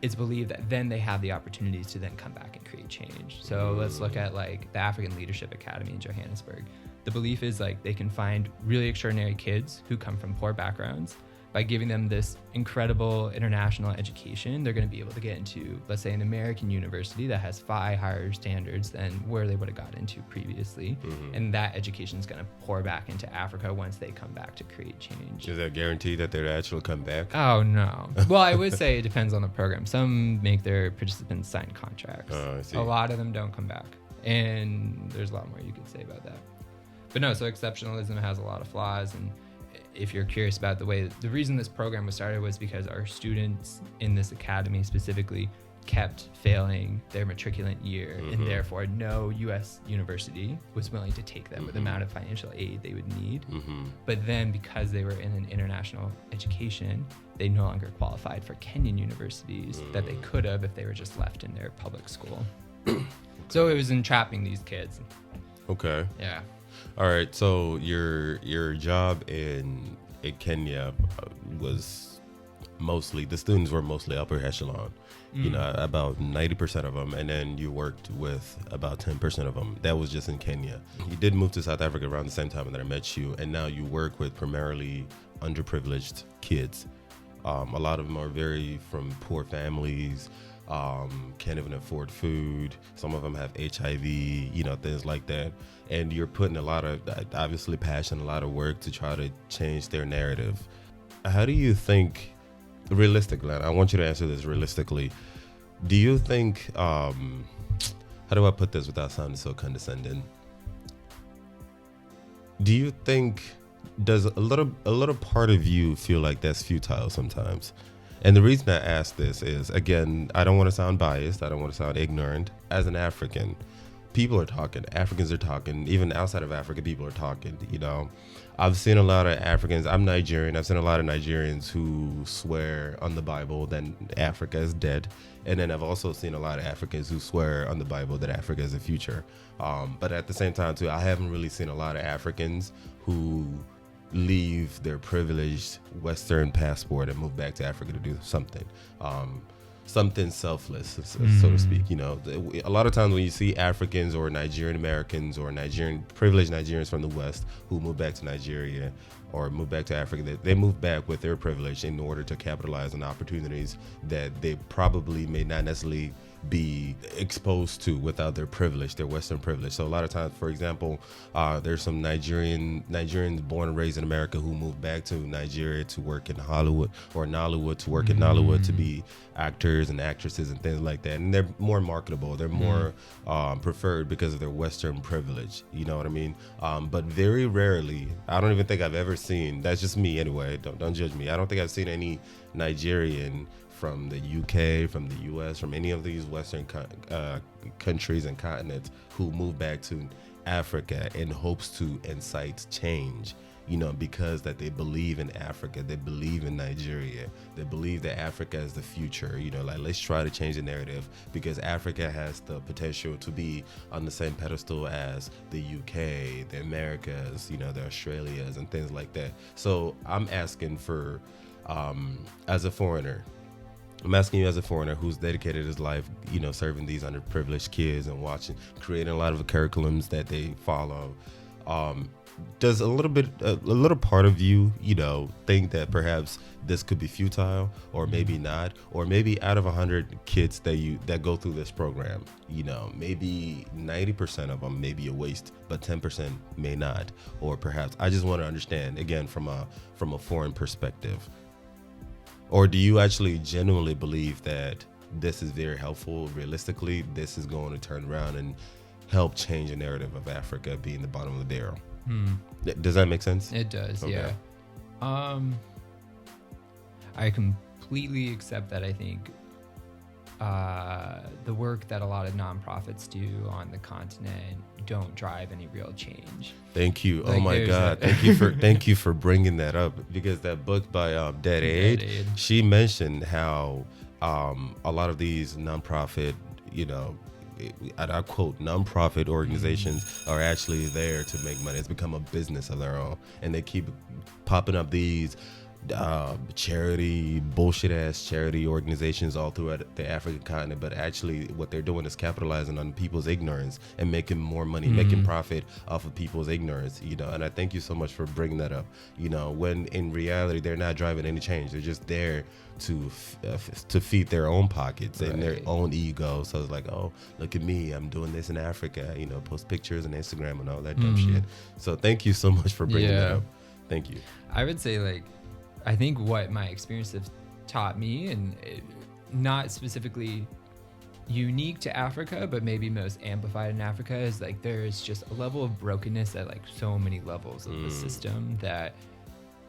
it's believed that then they have the opportunities to then come back and create change. So let's look at like the African Leadership Academy in Johannesburg. The belief is like they can find really extraordinary kids who come from poor backgrounds. By giving them this incredible international education, they're going to be able to get into, let's say, an American university that has far higher standards than where they would have got into previously. And that education is going to pour back into Africa once they come back to create change. Is that guaranteed that they'll actually come back? Oh, no. Well, I would say it depends on the program. Some make their participants sign contracts. I see. A lot of them don't come back. And there's a lot more you could say about that. But no, so exceptionalism has a lot of flaws. And if you're curious about the reason this program was started was because our students in this academy specifically kept failing their matriculant year, and therefore no U.S. university was willing to take them with the amount of financial aid they would need. But then because they were in an international education, they no longer qualified for Kenyan universities that they could have if they were just left in their public school. So it was entrapping these kids. Okay. Yeah. All right, so your job in Kenya was mostly, the students were mostly upper echelon, you know, about 90% of them, and then you worked with about 10% of them. That was just in Kenya. You did move to South Africa around the same time that I met you, and now you work with primarily underprivileged kids. A lot of them are very from poor families. can't even afford food. Some of them have HIV, things like that. And you're putting a lot of, obviously, passion, a lot of work to try to change their narrative. How do you think, realistically, I want you to answer this realistically, do you think, how do I put this without sounding so condescending? Do you think, does a little part of you feel like that's futile sometimes? And the reason I ask this is, again, I don't want to sound biased. I don't want to sound ignorant. As an African, people are talking. Africans are talking. Even outside of Africa, people are talking. I've seen a lot of Africans. I'm Nigerian. I've seen a lot of Nigerians who swear on the Bible that Africa is dead. And then I've also seen a lot of Africans who swear on the Bible that Africa is the future. But at the same time, too, I haven't really seen a lot of Africans who leave their privileged Western passport and move back to Africa to do something selfless, so to speak. A lot of times when you see Africans or Nigerian Americans or privileged Nigerians from the West who move back to Nigeria or move back to Africa, they move back with their privilege in order to capitalize on opportunities that they probably may not necessarily be exposed to without their privilege, their Western privilege. So a lot of times, for example, there's some Nigerians born and raised in America who moved back to Nigeria to work in Hollywood or Nollywood, to work in Nollywood, to be actors and actresses and things like that. And they're more marketable. They're more preferred because of their Western privilege. You know what I mean? But very rarely, I don't even think I've ever seen, that's just me anyway, don't judge me. I don't think I've seen any Nigerian from the UK, from the US, from any of these Western countries and continents who move back to Africa in hopes to incite change, because that they believe in Africa, they believe in Nigeria, they believe that Africa is the future, let's try to change the narrative because Africa has the potential to be on the same pedestal as the UK, the Americas, the Australias and things like that. So I'm asking for, as a foreigner, who's dedicated his life, serving these underprivileged kids and creating a lot of curriculums that they follow. Does a little part of you, think that perhaps this could be futile, or maybe not, or maybe out of 100 kids that go through this program, maybe 90% of them may be a waste, but 10% may not, or perhaps I just want to understand again from a foreign perspective. Or do you actually genuinely believe that this is very helpful? Realistically, this is going to turn around and help change the narrative of Africa being the bottom of the barrel. Does that make sense? It does, okay. Yeah. I completely accept that. I think the work that a lot of nonprofits do on the continent don't drive any real change. Thank you. Oh my God. Thank you for bringing that up, because that book by Dead Aid, she mentioned how a lot of these nonprofit, and I quote, nonprofit organizations are actually there to make money. It's become a business of their own, and they keep popping up these bullshit ass charity organizations all throughout the African continent, but actually what they're doing is capitalizing on people's ignorance and making more money, making profit off of people's ignorance, and I thank you so much for bringing that up, when in reality they're not driving any change. They're just there to feed their own pockets and their own ego. So it's like, oh, look at me, I'm doing this in Africa, post pictures on Instagram and all that dumb shit. So thank you so much for bringing that up. Thank you. I would say, I think what my experience has taught me, and not specifically unique to Africa, but maybe most amplified in Africa, is there's just a level of brokenness at so many levels of the system that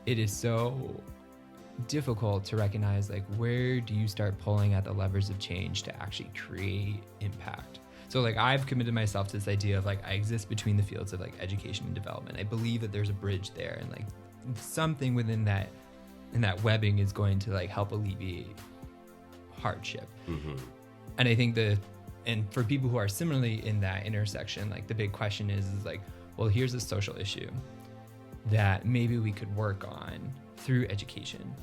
it is so difficult to recognize where do you start pulling at the levers of change to actually create impact. So I've committed myself to this idea of I exist between the fields of education and development. I believe that there's a bridge there, and something within that, and that webbing is going to help alleviate hardship. And I think and for people who are similarly in that intersection, the big question is well, here's a social issue that maybe we could work on through education,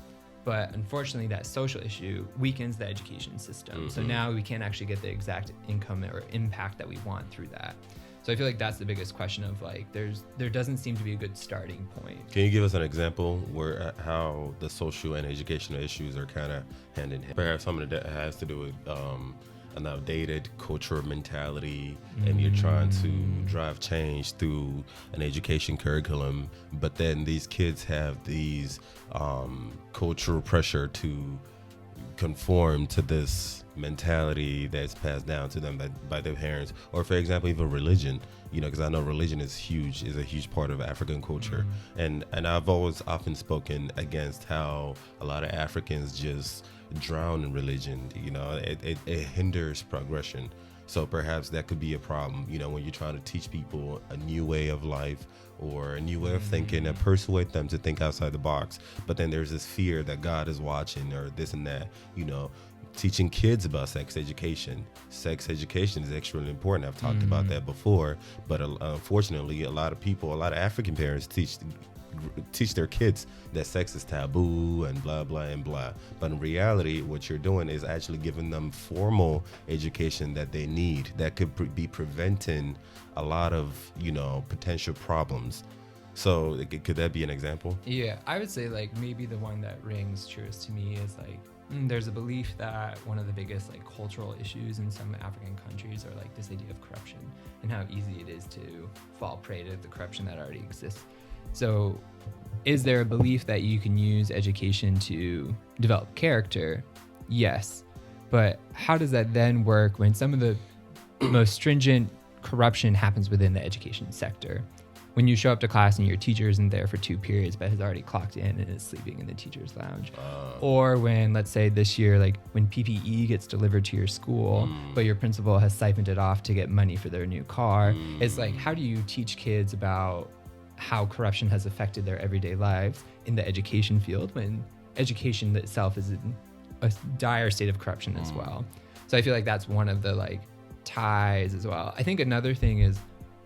but unfortunately that social issue weakens the education system. So now we can't actually get the exact income or impact that we want through that. So I feel like that's the biggest question of like, there doesn't seem to be a good starting point. Can you give us an example where how the social and educational issues are kind of hand in hand? Perhaps something that has to do with an outdated cultural mentality, and you're trying to drive change through an education curriculum, but then these kids have these cultural pressure to conform to this mentality that's passed down to them by their parents, or for example even religion, because I know religion is a huge part of African culture. And I've always often spoken against how a lot of Africans just drown in religion. It hinders progression. So perhaps that could be a problem, when you're trying to teach people a new way of life or a new way of thinking and persuade them to think outside the box. But then there's this fear that God is watching or this and that, teaching kids about sex education. Sex education is extremely important. I've talked about that before, but unfortunately, a lot of African parents teach their kids that sex is taboo and blah, blah, and blah. But in reality, what you're doing is actually giving them formal education that they need that could be preventing a lot of, potential problems. So could that be an example? Yeah, I would say like maybe the one that rings truest to me is like, there's a belief that one of the biggest like cultural issues in some African countries are like this idea of corruption and how easy it is to fall prey to the corruption that already exists. So is there a belief that you can use education to develop character? Yes. But how does that then work when some of the most stringent corruption happens within the education sector? When you show up to class and your teacher isn't there for 2 periods but has already clocked in and is sleeping in the teacher's lounge. Or when, let's say this year, like when PPE gets delivered to your school, but your principal has siphoned it off to get money for their new car. It's like, how do you teach kids about how corruption has affected their everyday lives in the education field when education itself is in a dire state of corruption as well? So I feel like that's one of the like ties as well. I think another thing is,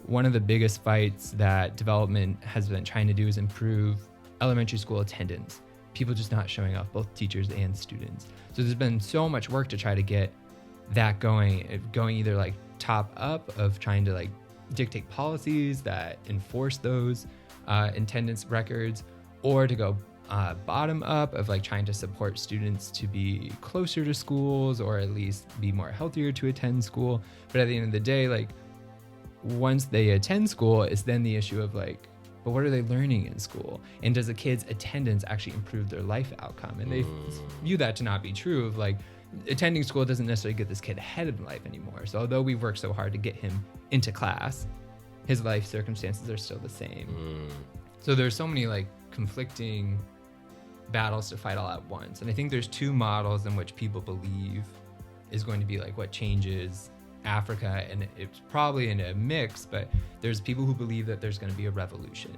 one of the biggest fights that development has been trying to do is improve elementary school attendance. People just not showing up, both teachers and students. So there's been so much work to try to get that going either like top up of trying to like dictate policies that enforce those attendance records, or to go bottom up of like trying to support students to be closer to schools or at least be more healthier to attend school. But at the end of the day, like once they attend school, it's then the issue of like, but what are they learning in school? And does a kid's attendance actually improve their life outcome? And they view that to not be true of like, attending school doesn't necessarily get this kid ahead in life anymore. So although we've worked so hard to get him into class, his life circumstances are still the same. So there's so many like conflicting battles to fight all at once. And I think there's 2 models in which people believe is going to be like what changes Africa, and it's probably in a mix, but there's people who believe that there's going to be a revolution.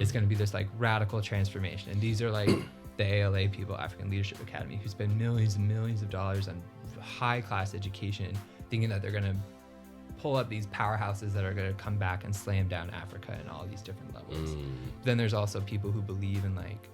It's going to be this like radical transformation, and these are like the ALA people, African Leadership Academy, who spend millions and millions of dollars on high class education, thinking that they're going to pull up these powerhouses that are going to come back and slam down Africa in all these different levels. Then there's also people who believe in like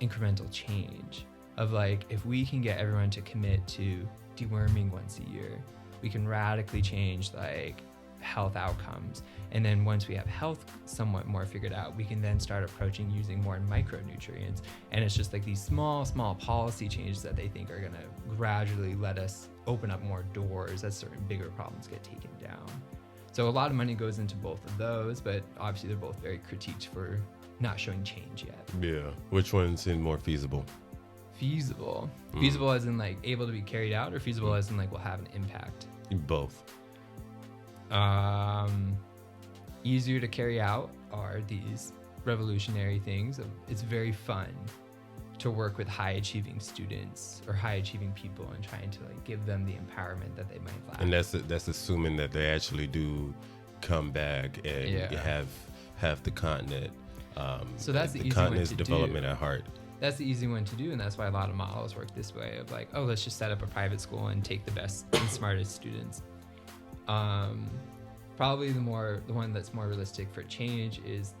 incremental change of like, if we can get everyone to commit to deworming once a year, we can radically change like health outcomes. And then once we have health somewhat more figured out, we can then start approaching using more micronutrients. And it's just like these small policy changes that they think are going to gradually let us open up more doors as certain bigger problems get taken down. So a lot of money goes into both of those, but obviously they're both very critiqued for not showing change yet. Yeah. Which one seems more feasible? Feasible as in like able to be carried out, or feasible as in like will have an impact? Both. Easier to carry out are these revolutionary things. It's very fun to work with high achieving students or high achieving people and trying to like give them the empowerment that they might lack. And that's assuming that they actually do come back and have the continent. So that's the easy continent's one to development do. at heart. That's the easy one to do, and that's why a lot of models work this way of like, oh, let's just set up a private school and take the best and smartest students. Probably the one that's more realistic for change is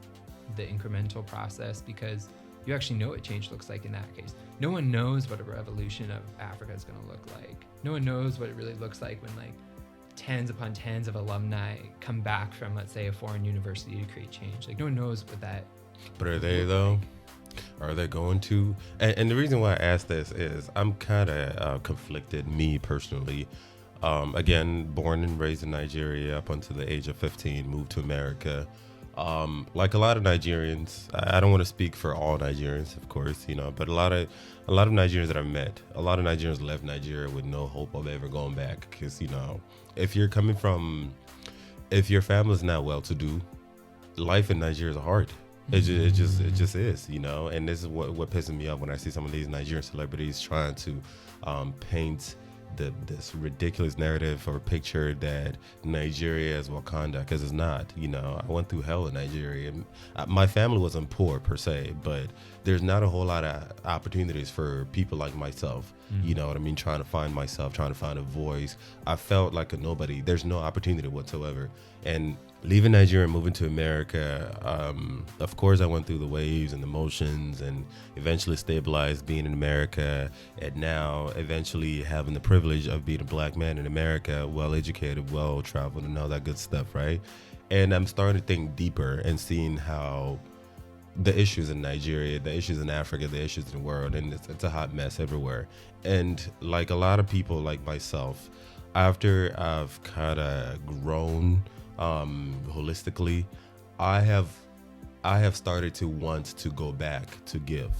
the incremental process, because you actually know what change looks like in that case. No one knows what a revolution of Africa is going to look like. No one knows what it really looks like when like tens upon tens of alumni come back from, let's say, a foreign university to create change. Like, no one knows what that. But are they though? Are they going to? And the reason why I ask this is I'm kind of conflicted, me personally. Again, born and raised in Nigeria up until the age of 15, moved to America. Like a lot of Nigerians, I don't want to speak for all Nigerians, of course, but a lot of Nigerians that I've met, a lot of Nigerians left Nigeria with no hope of ever going back. Because, if your family's not well-to-do, life in Nigeria is hard. It just is, and this is what pisses me off when I see some of these Nigerian celebrities trying to paint this ridiculous narrative or picture that Nigeria is Wakanda, because it's not. I went through hell in Nigeria. My family wasn't poor per se, but there's not a whole lot of opportunities for people like myself. You know what I mean? Trying to find myself, trying to find a voice. I felt like a nobody. There's no opportunity whatsoever. And leaving Nigeria and moving to America, of course, I went through the waves and the motions and eventually stabilized being in America. And now eventually having the privilege of being a black man in America, well-educated, well-traveled, and all that good stuff, right? And I'm starting to think deeper and seeing how the issues in Nigeria, the issues in Africa, the issues in the world, and it's a hot mess everywhere. And like a lot of people like myself, after I've kind of grown holistically, I have started to want to go back to give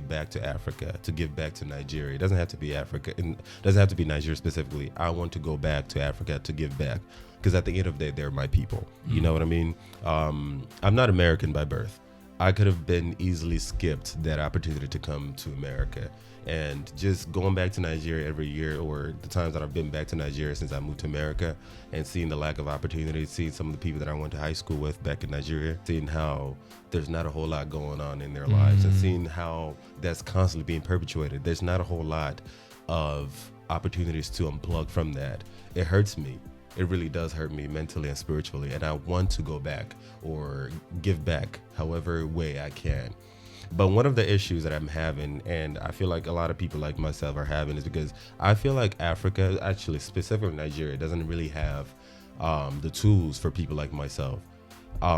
back to Africa, to give back to Nigeria. It doesn't have to be Africa, it doesn't have to be Nigeria specifically. I want to go back to Africa to give back, because at the end of the day, they're my people. You know what I mean? I'm not American by birth. I could have been easily skipped that opportunity to come to America. And just going back to Nigeria every year, or the times that I've been back to Nigeria since I moved to America, and seeing the lack of opportunities, seeing some of the people that I went to high school with back in Nigeria, seeing how there's not a whole lot going on in their lives, and seeing how that's constantly being perpetuated. There's not a whole lot of opportunities to unplug from that. It hurts me. It really does hurt me mentally and spiritually, and I want to go back or give back however way I can. But one of the issues that I'm having, and I feel like a lot of people like myself are having, is because I feel like Africa, actually specifically Nigeria, doesn't really have the tools for people like myself.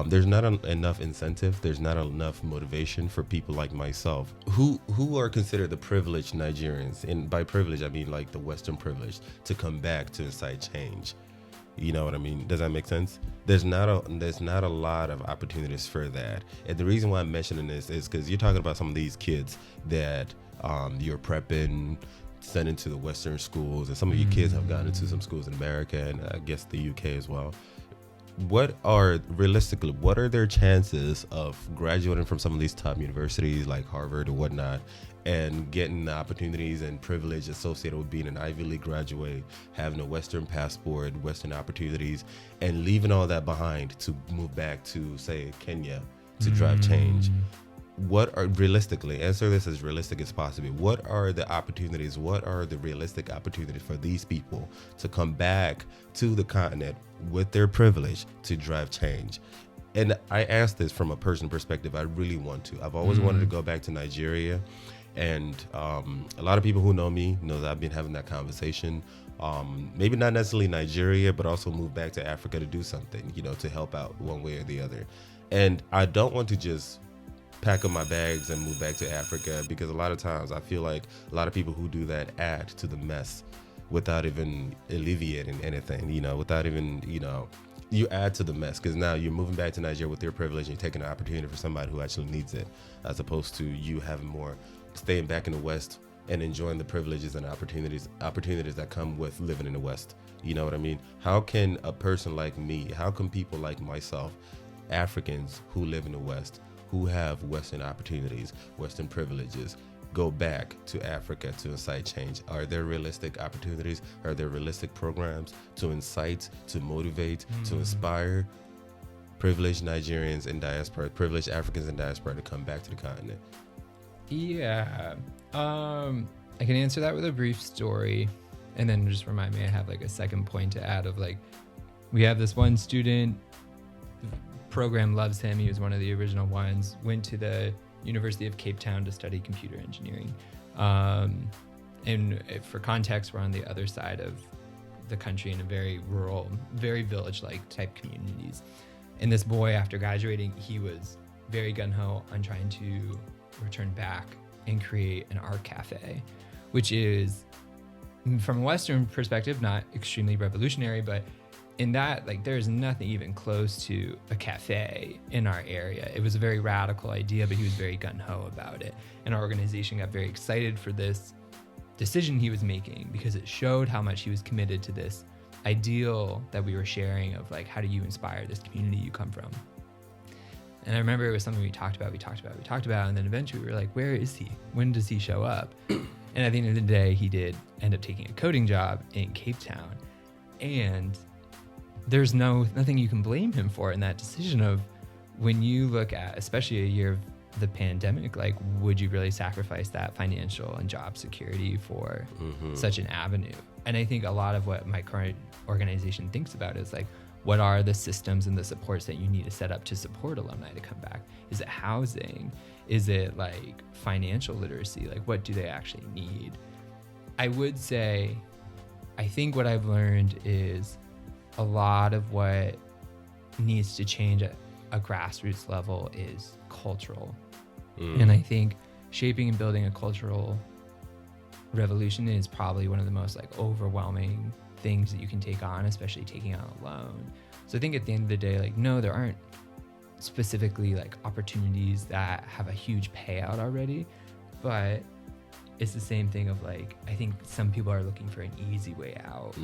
There's not enough incentive. There's not enough motivation for people like myself who are considered the privileged Nigerians. And by privilege, I mean like the Western privilege, to come back to incite change. You know what I mean? Does that make sense? There's not a lot of opportunities for that. And the reason why I'm mentioning this is because you're talking about some of these kids that you're prepping, sending to the Western schools, and some of your kids have gotten into some schools in America and I guess the UK as well. What are their chances of graduating from some of these top universities like Harvard or whatnot, and getting the opportunities and privilege associated with being an Ivy League graduate, having a Western passport, Western opportunities, and leaving all that behind to move back to, say, Kenya to drive change? What are, realistically, answer this as realistic as possible, what are the opportunities, what are the realistic opportunities for these people to come back to the continent with their privilege to drive change? And I ask this from a personal perspective. I really want to. I've always wanted to go back to Nigeria. And a lot of people who know me know that I've been having that conversation. Maybe not necessarily Nigeria, but also move back to Africa to do something, to help out one way or the other. And I don't want to just pack up my bags and move back to Africa, because a lot of times I feel like a lot of people who do that add to the mess without even alleviating anything, without even, you add to the mess, because now you're moving back to Nigeria with your privilege and you're taking an opportunity for somebody who actually needs it, as opposed to you having more, staying back in the West and enjoying the privileges and opportunities that come with living in the West. You know what I mean? How can a person like me, how can people like myself, Africans who live in the West, who have Western opportunities, Western privileges, go back to Africa to incite change? Are there realistic opportunities? Are there realistic programs to incite, to motivate, to inspire privileged Nigerians in diaspora, privileged Africans in diaspora to come back to the continent? Yeah. I can answer that with a brief story, and then just remind me I have like a second point to add of like, we have this one student, the program loves him. He was one of the original ones, went to the University of Cape Town to study computer engineering. And for context, we're on the other side of the country in a very rural, very village-like type communities. And this boy, after graduating, he was very gung-ho on trying to return back and create an art cafe, which is, from a Western perspective, not extremely revolutionary, but in that, like, there's nothing even close to a cafe in our area. It was a very radical idea, but he was very gung-ho about it. And our organization got very excited for this decision he was making because it showed how much he was committed to this ideal that we were sharing of, like, how do you inspire this community you come from? And I remember it was something we talked about, and then eventually we were like, where is he? When does he show up? And at the end of the day, he did end up taking a coding job in Cape Town. And there's nothing you can blame him for in that decision of, when you look at, especially a year of the pandemic, like, would you really sacrifice that financial and job security for such an avenue? And I think a lot of what my current organization thinks about is, like, what are the systems and the supports that you need to set up to support alumni to come back? Is it housing? Is it, like, financial literacy? Like, what do they actually need? I would say, I think what I've learned is a lot of what needs to change at a grassroots level is cultural. And I think shaping and building a cultural revolution is probably one of the most, like, overwhelming things that you can take on, especially taking on alone. So I think at the end of the day, like, no, there aren't specifically, like, opportunities that have a huge payout already, but it's the same thing of, like, I think some people are looking for an easy way out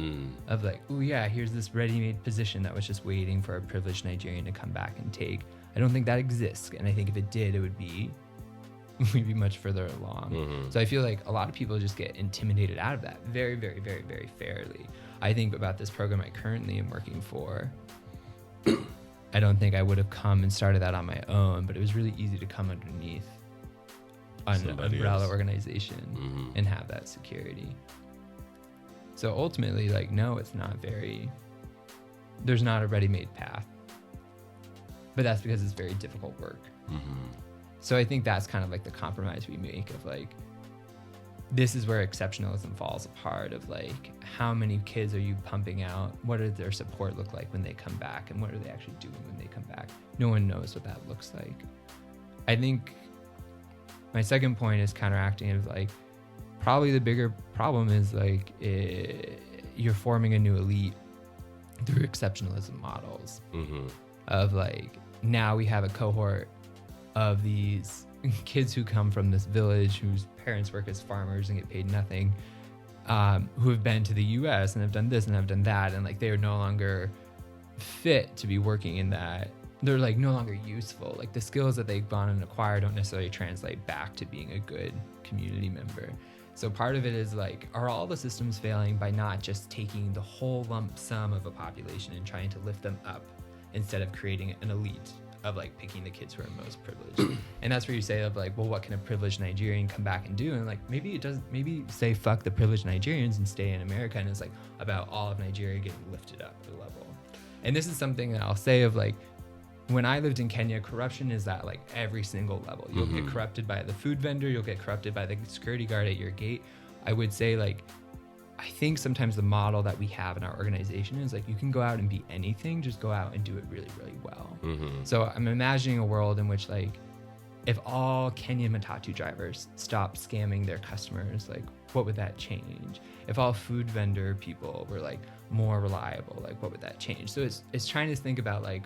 of, like, oh yeah, here's this ready-made position that was just waiting for a privileged Nigerian to come back and take. I don't think that exists. And I think if it did, it would be, we'd be much further along. So I feel like a lot of people just get intimidated out of that very, very, very, very fairly. I think about this program I currently am working for. I don't think I would have come and started that on my own, but it was really easy to come underneath an umbrella organization and have that security. So ultimately, like, no, it's not there's not a ready-made path, but that's because it's very difficult work. So I think that's kind of, like, the compromise we make of, like, this is where exceptionalism falls apart of, like, how many kids are you pumping out? What does their support look like when they come back? And what are they actually doing when they come back? No one knows what that looks like. I think my second point is counteracting of, like, probably the bigger problem is, like, you're forming a new elite through exceptionalism models of, like, now we have a cohort of these kids who come from this village whose parents work as farmers and get paid nothing, who have been to the US and have done this and have done that, and, like, they are no longer fit to be working in that. They're, like, no longer useful. Like, the skills that they've gone and acquired don't necessarily translate back to being a good community member. So part of it is, like, are all the systems failing by not just taking the whole lump sum of a population and trying to lift them up instead of creating an elite of, like, picking the kids who are most privileged? And that's where you say of, like, well, what can a privileged Nigerian come back and do? And, like, maybe say fuck the privileged Nigerians and stay in America, and it's, like, about all of Nigeria getting lifted up a level. And this is something that I'll say of, like, when I lived in Kenya, corruption is at, like, every single level. You'll get corrupted by the food vendor, you'll get corrupted by the security guard at your gate. I would say, like, I think sometimes the model that we have in our organization is, like, you can go out and be anything, just go out and do it really, really well. So I'm imagining a world in which, like, if all Kenyan matatu drivers stopped scamming their customers, like, what would that change? If all food vendor people were, like, more reliable, like, what would that change? So it's trying to think about, like,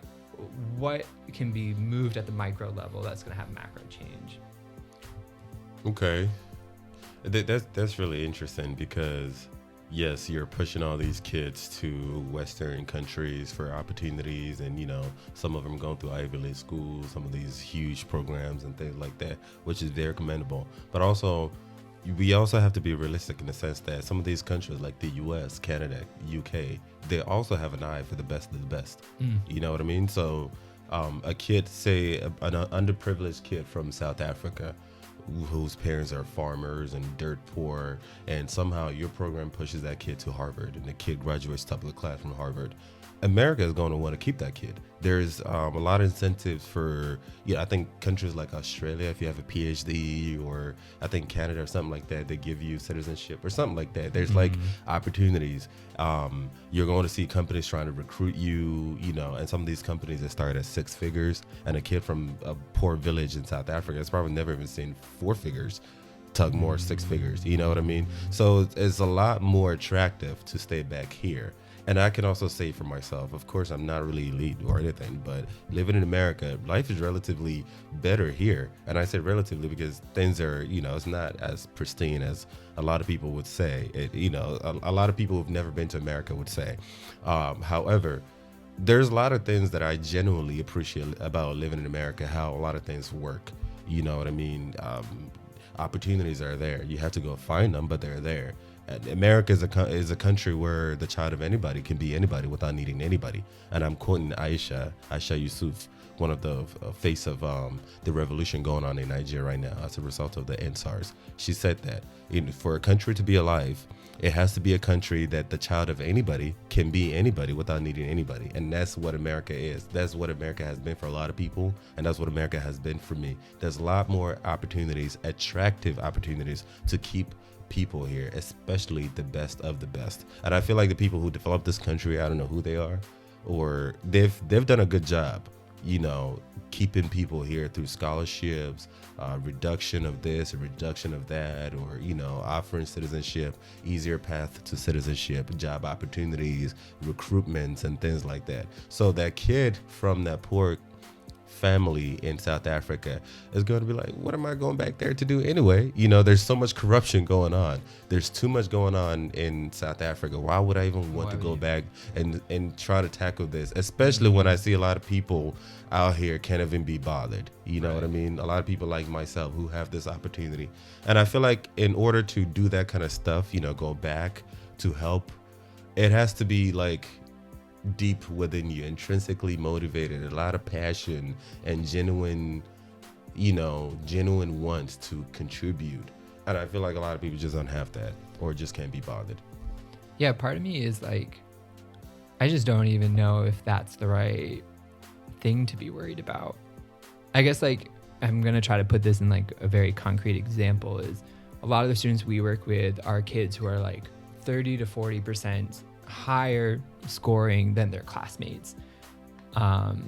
what can be moved at the micro level that's going to have macro change. Okay. That's really interesting because, yes, you're pushing all these kids to Western countries for opportunities, and, you know, some of them going through Ivy League schools, some of these huge programs and things like that, which is very commendable. But also, we also have to be realistic in the sense that some of these countries like the US, Canada, UK, they also have an eye for the best of the best. You know what I mean? So a kid, say an underprivileged kid from South Africa, whose parents are farmers and dirt poor, and somehow your program pushes that kid to Harvard, and the kid graduates top of the class from Harvard. America is going to want to keep that kid. There's a lot of incentives for, I think countries like Australia, if you have a PhD, or I think Canada or something like that, they give you citizenship or something like that. There's like opportunities. You're going to see companies trying to recruit you, and some of these companies that start at 6 figures, and a kid from a poor village in South Africa has probably never even seen 4 figures. Tug more 6 figures, you know what I mean? So it's a lot more attractive to stay back here. And I can also say for myself, of course, I'm not really elite or anything, but living in America, life is relatively better here. And I say relatively because things are, it's not as pristine as a lot of people would say. A lot of people who've never been to America would say. However, there's a lot of things that I genuinely appreciate about living in America, how a lot of things work. You know what I mean? Opportunities are there. You have to go find them, but they're there. America is a country where the child of anybody can be anybody without needing anybody. And I'm quoting Aisha Yusuf, one of the face of the revolution going on in Nigeria right now as a result of the NSARS. She said that for a country to be alive, it has to be a country that the child of anybody can be anybody without needing anybody. And that's what America is. That's what America has been for a lot of people. And that's what America has been for me. There's a lot more opportunities, attractive opportunities to keep people here, especially the best of the best. And I feel like the people who developed this country, I don't know who they are, or they've done a good job, keeping people here through scholarships, reduction of this, or reduction of that, or, offering citizenship, easier path to citizenship, job opportunities, recruitments, and things like that. So that kid from that poor family in South Africa is going to be like, what am I going back there to do anyway? There's so much corruption going on. There's too much going on in South Africa. Why would I even want to go back and try to tackle this? Especially when I see a lot of people out here can't even be bothered. You know what I mean? A lot of people like myself who have this opportunity. And I feel like in order to do that kind of stuff, go back to help, it has to be like deep within you, intrinsically motivated, a lot of passion and genuine wants to contribute. And I feel like a lot of people just don't have that, or just can't be bothered. Yeah, part of me is like, I just don't even know if that's the right thing to be worried about. I guess like I'm gonna try to put this in like a very concrete example. Is a lot of the students we work with are kids who are like 30 to 40% higher scoring than their classmates.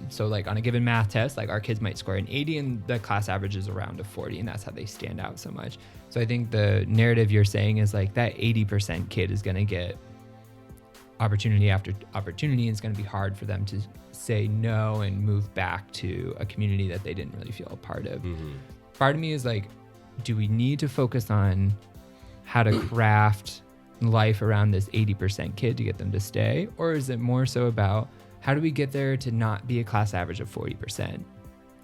So like on a given math test, like our kids might score an 80 and the class average is around a 40, and that's how they stand out so much. So I think the narrative you're saying is like that 80% kid is going to get opportunity after opportunity, and it's going to be hard for them to say no and move back to a community that they didn't really feel a part of. Part of me is like, do we need to focus on how to craft life around this 80% kid to get them to stay? Or is it more so about how do we get there to not be a class average of 40%?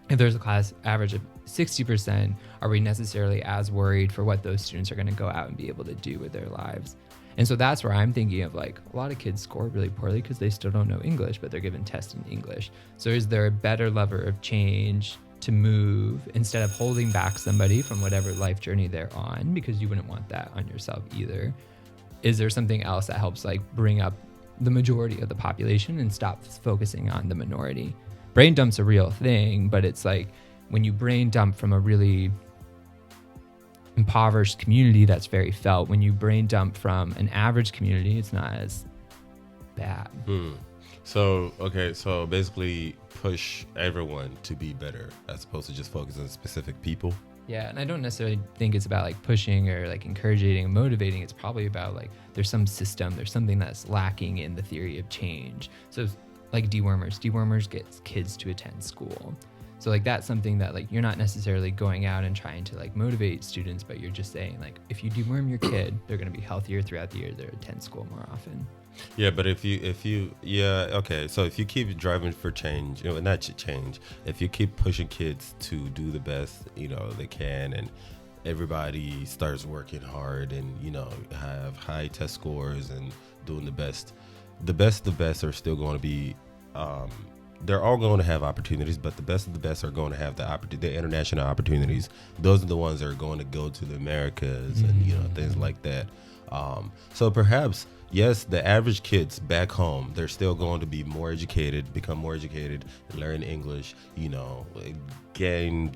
If there's a class average of 60%, are we necessarily as worried for what those students are going to go out and be able to do with their lives? And so that's where I'm thinking of like, a lot of kids score really poorly because they still don't know English, but they're given tests in English. So is there a better lever of change to move instead of holding back somebody from whatever life journey they're on? Because you wouldn't want that on yourself either. Is there something else that helps like bring up the majority of the population and stop focusing on the minority? Brain dump's a real thing, but it's like when you brain dump from a really impoverished community, that's very felt. When you brain dump from an average community, it's not as bad. So basically push everyone to be better as opposed to just focus on specific people. Yeah, and I don't necessarily think it's about like pushing or like encouraging and motivating. It's probably about like there's some system, there's something that's lacking in the theory of change. So like dewormers gets kids to attend school. So like that's something that like you're not necessarily going out and trying to like motivate students, but you're just saying like if you deworm your kid, they're going to be healthier throughout the year, they'll attend school more often. Yeah, but if you so if you keep driving for change, not change, if you keep pushing kids to do the best, they can, and everybody starts working hard and, have high test scores and doing the best are still going to be they're all going to have opportunities, but the best of the best are going to have the international opportunities. Those are the ones that are going to go to the Americas and things like that. So perhaps, yes, the average kids back home, they're still going to be more educated, become more educated, learn English, gain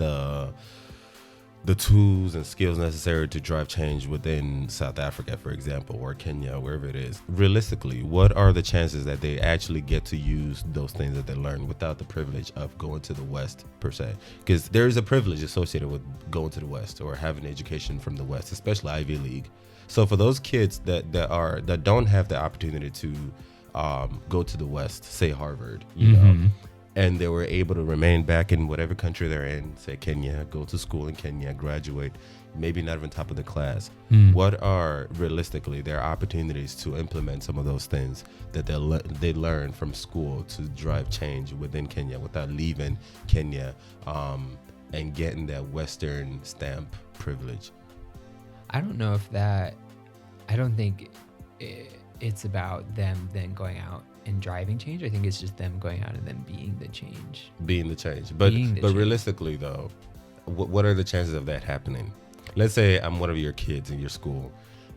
the tools and skills necessary to drive change within South Africa, for example, or Kenya, wherever it is. Realistically, what are the chances that they actually get to use those things that they learn without the privilege of going to the West, per se? Because there is a privilege associated with going to the West or having education from the West, especially Ivy League. So for those kids that don't have the opportunity to go to the West, say Harvard, you know, and they were able to remain back in whatever country they're in, say Kenya, go to school in Kenya, graduate, maybe not even top of the class. What are realistically their opportunities to implement some of those things that they learn from school to drive change within Kenya without leaving Kenya and getting that Western stamp privilege? I don't know if I don't think it's about them then going out and driving change. I think it's just them going out and then being the change. But realistically though, what are the chances of that happening? Let's say I'm one of your kids in your school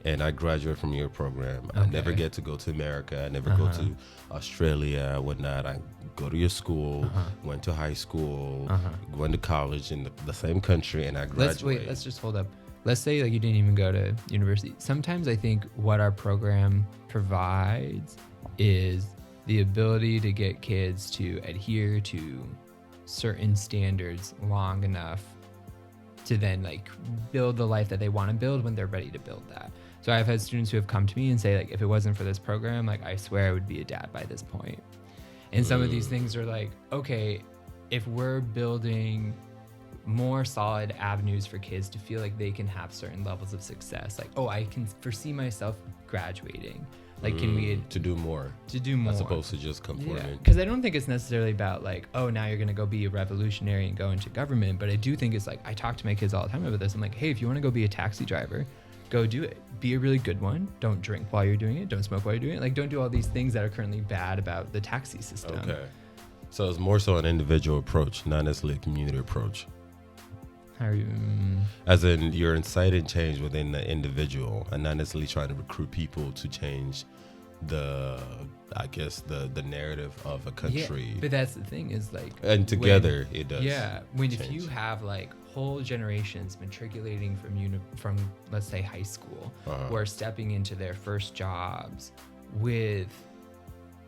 and I graduate from your program. Okay. I never get to go to America. I never go to Australia, whatnot. I go to your school, went to high school, went to college in the same country, and I graduate. Let's just hold up. Let's say like you didn't even go to university. Sometimes I think what our program provides is the ability to get kids to adhere to certain standards long enough to then like build the life that they want to build when they're ready to build that. So I've had students who have come to me and say like, if it wasn't for this program, like I swear I would be a dad by this point. And some of these things are like, okay, if we're building more solid avenues for kids to feel like they can have certain levels of success, like, oh, I can foresee myself graduating. Like, can we to do more as opposed to just conforming? Because I don't think it's necessarily about like, oh, now you're gonna go be a revolutionary and go into government. But I do think it's like, I talk to my kids all the time about this. I'm like, hey, if you want to go be a taxi driver, go do it. Be a really good one. Don't drink while you're doing it. Don't smoke while you're doing it. Like, don't do all these things that are currently bad about the taxi system. Okay. So it's more so an individual approach, not necessarily a community approach. How are you? As in, you're inciting change within the individual and not necessarily trying to recruit people to change the narrative of a country. Yeah, but that's the thing is like, and together it does. Yeah, if you have like whole generations matriculating from let's say high school, who are stepping into their first jobs with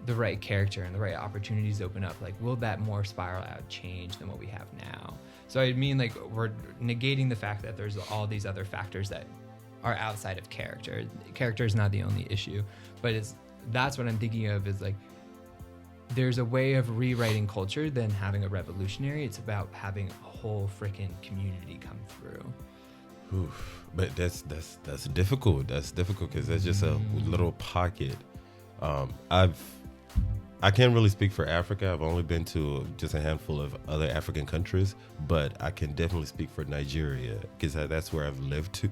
the right character and the right opportunities open up, like will that more spiral out change than what we have now? So I mean, like, we're negating the fact that there's all these other factors that are outside of character. Character is not the only issue, but that's what I'm thinking of is like, there's a way of rewriting culture than having a revolutionary. It's about having a whole freaking community come through. Oof, but that's difficult. That's difficult because that's just a little pocket. I can't really speak for Africa. I've only been to just a handful of other African countries, but I can definitely speak for Nigeria because that's where I've lived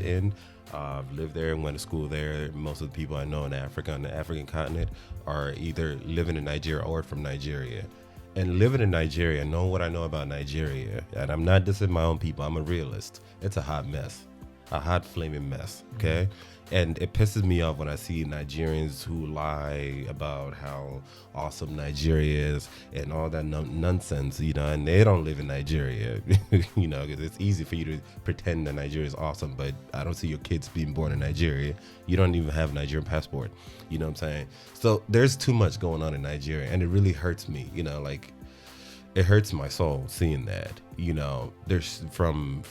in. I've lived there and went to school there. Most of the people I know in Africa, on the African continent, are either living in Nigeria or from Nigeria. And living in Nigeria, knowing what I know about Nigeria, and I'm not dissing my own people, I'm a realist. It's a hot mess, a hot flaming mess, okay? And it pisses me off when I see Nigerians who lie about how awesome Nigeria is and all that nonsense, and they don't live in Nigeria, because it's easy for you to pretend that Nigeria is awesome, but I don't see your kids being born in Nigeria. You don't even have a Nigerian passport, you know what I'm saying? So there's too much going on in Nigeria, and it really hurts me, like, it hurts my soul seeing that, there's from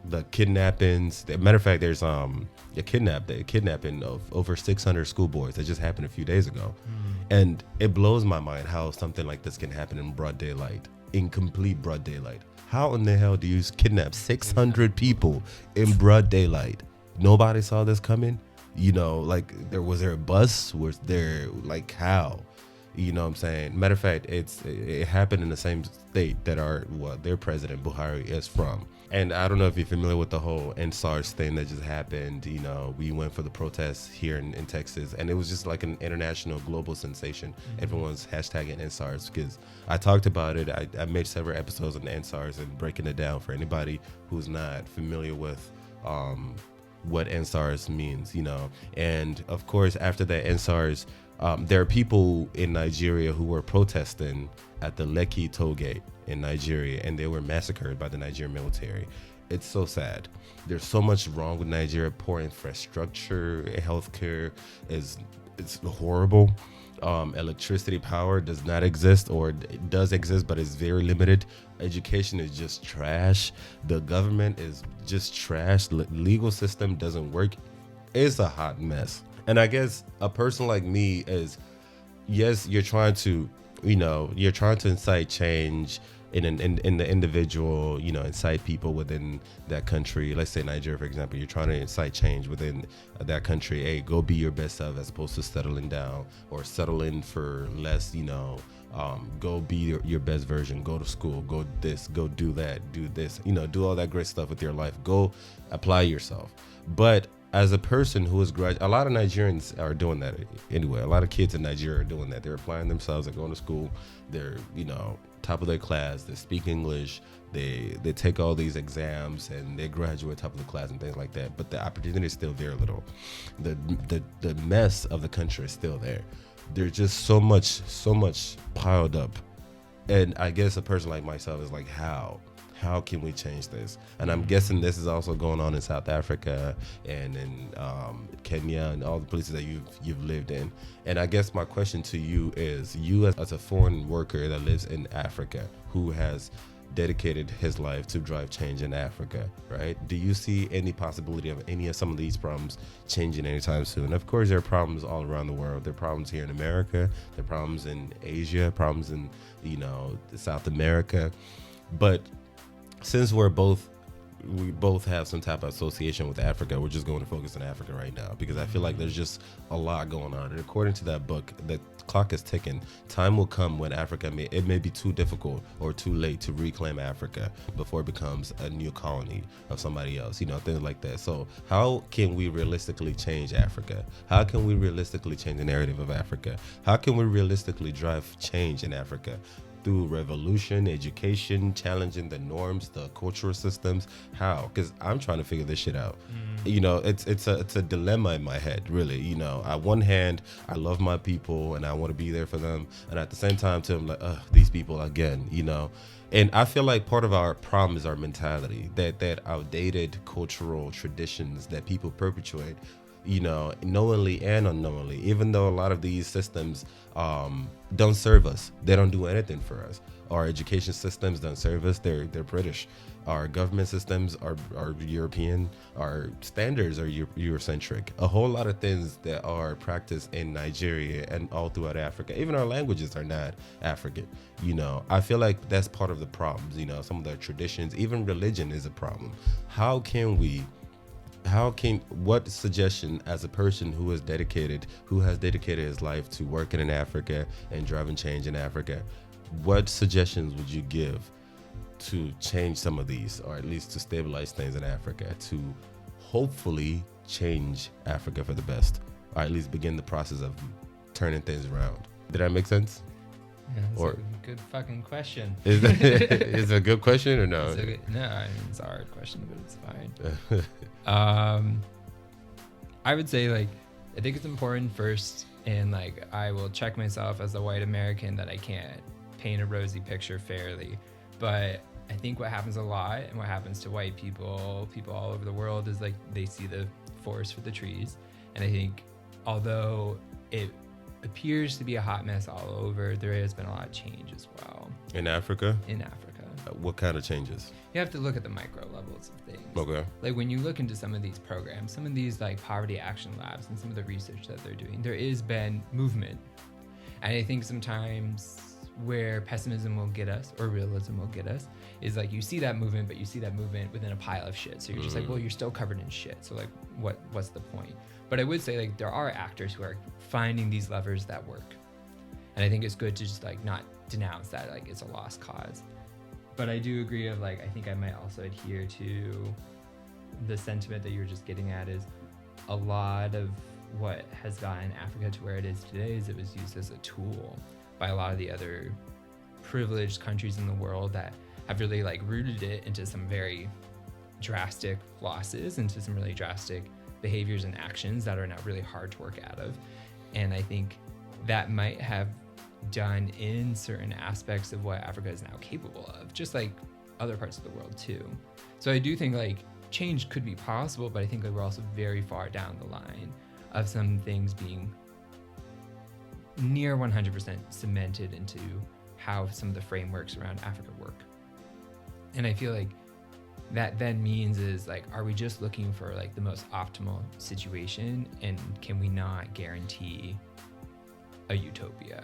the kidnappings. Matter of fact, there's a kidnapping of over 600 schoolboys that just happened a few days ago. And it blows my mind how something like this can happen in broad daylight, in complete broad daylight. How in the hell do you kidnap 600 people in broad daylight? Nobody saw this coming? Was there a bus? Was there, like, how? You know what I'm saying? Matter of fact, it happened in the same state that their president Buhari is from. And I don't know if you're familiar with the whole NSARS thing that just happened. You know, we went for the protests here in Texas, and it was just like an international global sensation. Mm-hmm. Everyone's hashtagging NSARS because I talked about it. I made several episodes on NSARS and breaking it down for anybody who's not familiar with what NSARS means, you know. And of course, after that NSARS, there are people in Nigeria who were protesting at the Lekki toll gate in Nigeria, and they were massacred by the Nigerian military. It's so sad. There's so much wrong with Nigeria. Poor infrastructure, healthcare it's horrible. Electricity power does not exist, or it does exist, but it's very limited. Education is just trash. The government is just trash. Legal system doesn't work. It's a hot mess. And I guess a person like me is, yes, you're trying to incite change in the individual, you know, incite people within that country. Let's say Nigeria, for example, you're trying to incite change within that country. Hey, go be your best self as opposed to settling down or settling for less, you know. Go be your best version, go to school, go this, go do that, do this, you know, do all that great stuff with your life. Go apply yourself. But as a person who is a lot of Nigerians are doing that anyway. A lot of kids in Nigeria are doing that. They're applying themselves. They're going to school. They're, you know, top of their class. They speak English. They take all these exams and they graduate top of the class and things like that. But the opportunity is still there a little. The mess of the country is still there. There's just so much piled up. And I guess a person like myself is like, how can we change this? And I'm guessing this is also going on in South Africa and in Kenya and all the places that you've lived in. And I guess my question to you is, you as a foreign worker that lives in Africa, who has dedicated his life to drive change in Africa, right? Do you see any possibility of any of some of these problems changing anytime soon? Of course, there are problems all around the world. There are problems here in America. There are problems in Asia, problems in, you know, South America. But since we both have some type of association with Africa, we're just going to focus on Africa right now, because I feel like there's just a lot going on. And according to that book, the clock is ticking. Time will come when Africa it may be too difficult or too late to reclaim Africa before it becomes a new colony of somebody else, you know, things like that. So how can we realistically change Africa? How can we realistically change the narrative of Africa? How can we realistically drive change in Africa? Through revolution, education, challenging the norms, the cultural systems. How? Because I'm trying to figure this shit out. You know, it's a dilemma in my head, really. You know, on one hand, I love my people and I want to be there for them, and at the same time, too, I'm like, these people again, you know. And I feel like part of our problem is our mentality, that outdated cultural traditions that people perpetuate, you know, knowingly and unknowingly, even though a lot of these systems don't serve us. They don't do anything for us. Our education systems don't serve us. They're British. Our government systems are European. Our standards are Eurocentric. A whole lot of things that are practiced in Nigeria and all throughout Africa. Even our languages are not African. You know, I feel like that's part of the problems. You know, some of the traditions, even religion is a problem. What suggestion, as a person who has dedicated his life to working in Africa and driving change in Africa, what suggestions would you give to change some of these, or at least to stabilize things in Africa, to hopefully change Africa for the best, or at least begin the process of turning things around? Did that make sense? Yeah, that's a good fucking question. Is it a good question or no? No, I mean, it's a hard question, but it's fine. I would say, like, I think it's important first, and like, I will check myself as a white American that I can't paint a rosy picture fairly. But I think what happens a lot, and what happens to white people all over the world, is like, they see the forest for the trees. And I think, although it appears to be a hot mess all over, there has been a lot of change as well. In Africa? In Africa. What kind of changes? You have to look at the micro levels of things. Okay. Like, when you look into some of these programs, some of these like poverty action labs and some of the research that they're doing, there has been movement. And I think sometimes where pessimism will get us, or realism will get us, is like, you see that movement, but you see that movement within a pile of shit. So you're just like, well, you're still covered in shit. So like, what's the point? But I would say, like, there are actors who are finding these levers that work. And I think it's good to just like not denounce that like it's a lost cause. But I do agree of like, I think I might also adhere to the sentiment that you were just getting at, is a lot of what has gotten Africa to where it is today is it was used as a tool by a lot of the other privileged countries in the world that have really like rooted it into some very drastic losses, into some really drastic behaviors and actions that are now really hard to work out of. And I think that might have done in certain aspects of what Africa is now capable of, just like other parts of the world too. So I do think like change could be possible, but I think like we're also very far down the line of some things being near 100% cemented into how some of the frameworks around Africa work. And I feel like that then means is like, are we just looking for like the most optimal situation, and can we not guarantee a utopia?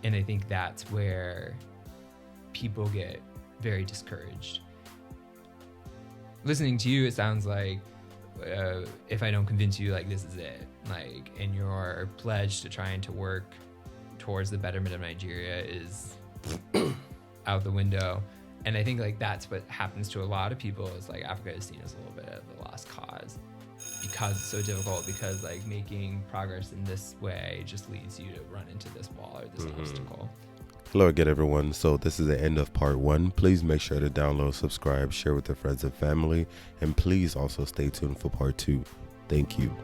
And I think that's where people get very discouraged. Listening to you, it sounds like if I don't convince you, like this is it, like, and your pledge to trying to work towards the betterment of Nigeria is out the window. And I think like that's what happens to a lot of people, is like Africa is seen as a little bit of a lost cause because it's so difficult, because like making progress in this way just leads you to run into this wall or this obstacle. Hello again, everyone. So this is the end of part 1. Please make sure to download, subscribe, share with your friends and family, and please also stay tuned for part 2. Thank you.